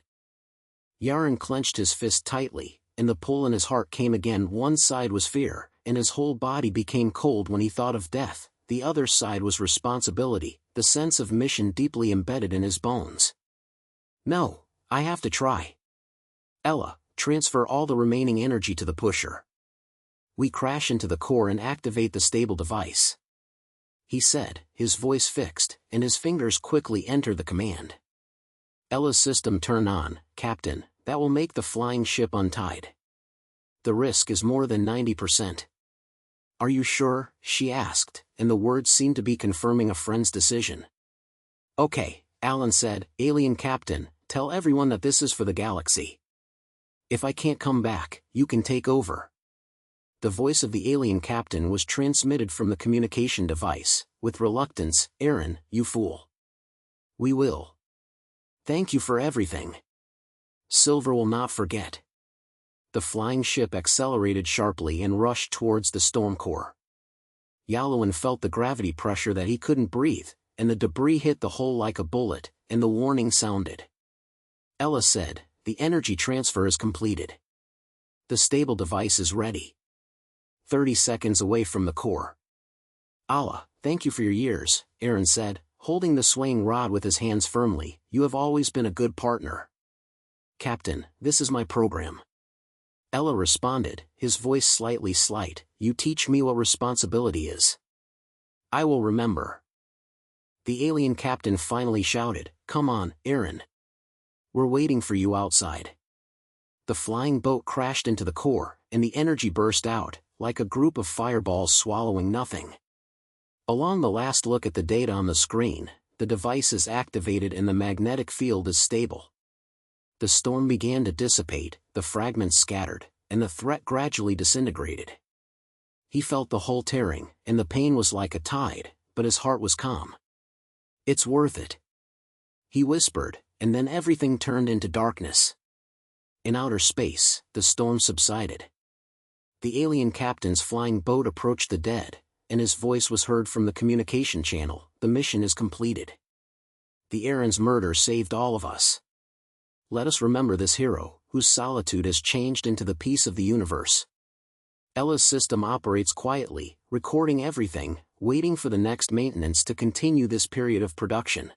Yaron clenched his fist tightly, and the pull in his heart came again. One side was fear, and his whole body became cold when he thought of death. The other side was responsibility, the sense of mission deeply embedded in his bones. No, I have to try. Ella, transfer all the remaining energy to the pusher. We crash into the core and activate the stable device. He said, his voice fixed, and his fingers quickly entered the command. Ella's system turn on, Captain, that will make the flying ship untied. The risk is more than 90%. Are you sure? She asked, and the words seemed to be confirming a friend's decision. Okay, Alan said, Alien Captain, tell everyone that this is for the galaxy. If I can't come back, you can take over. The voice of the alien captain was transmitted from the communication device, with reluctance, Aaron, you fool. We will. Thank you for everything. Silver will not forget. The flying ship accelerated sharply and rushed towards the storm core. Yalowin felt the gravity pressure that he couldn't breathe, and the debris hit the hull like a bullet, and the warning sounded. Ella said, the energy transfer is completed. The stable device is ready. 30 seconds away from the core. Allah, thank you for your years, Aaron said, holding the swaying rod with his hands firmly, you have always been a good partner. Captain, this is my program. Ella responded, his voice slightly slight, you teach me what responsibility is. I will remember. The alien captain finally shouted, come on, Aaron. We're waiting for you outside. The flying boat crashed into the core, and the energy burst out, like a group of fireballs swallowing nothing. Along the last look at the data on the screen, the device is activated and the magnetic field is stable. The storm began to dissipate, the fragments scattered, and the threat gradually disintegrated. He felt the hull tearing, and the pain was like a tide, but his heart was calm. It's worth it. He whispered, and then everything turned into darkness. In outer space, the storm subsided. The alien captain's flying boat approached the dead, and his voice was heard from the communication channel, the mission is completed. The Aaron's murder saved all of us. Let us remember this hero, whose solitude has changed into the peace of the universe. Ella's system operates quietly, recording everything, waiting for the next maintenance to continue this period of production.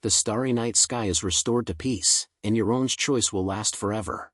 The starry night sky is restored to peace, and Yaron's choice will last forever.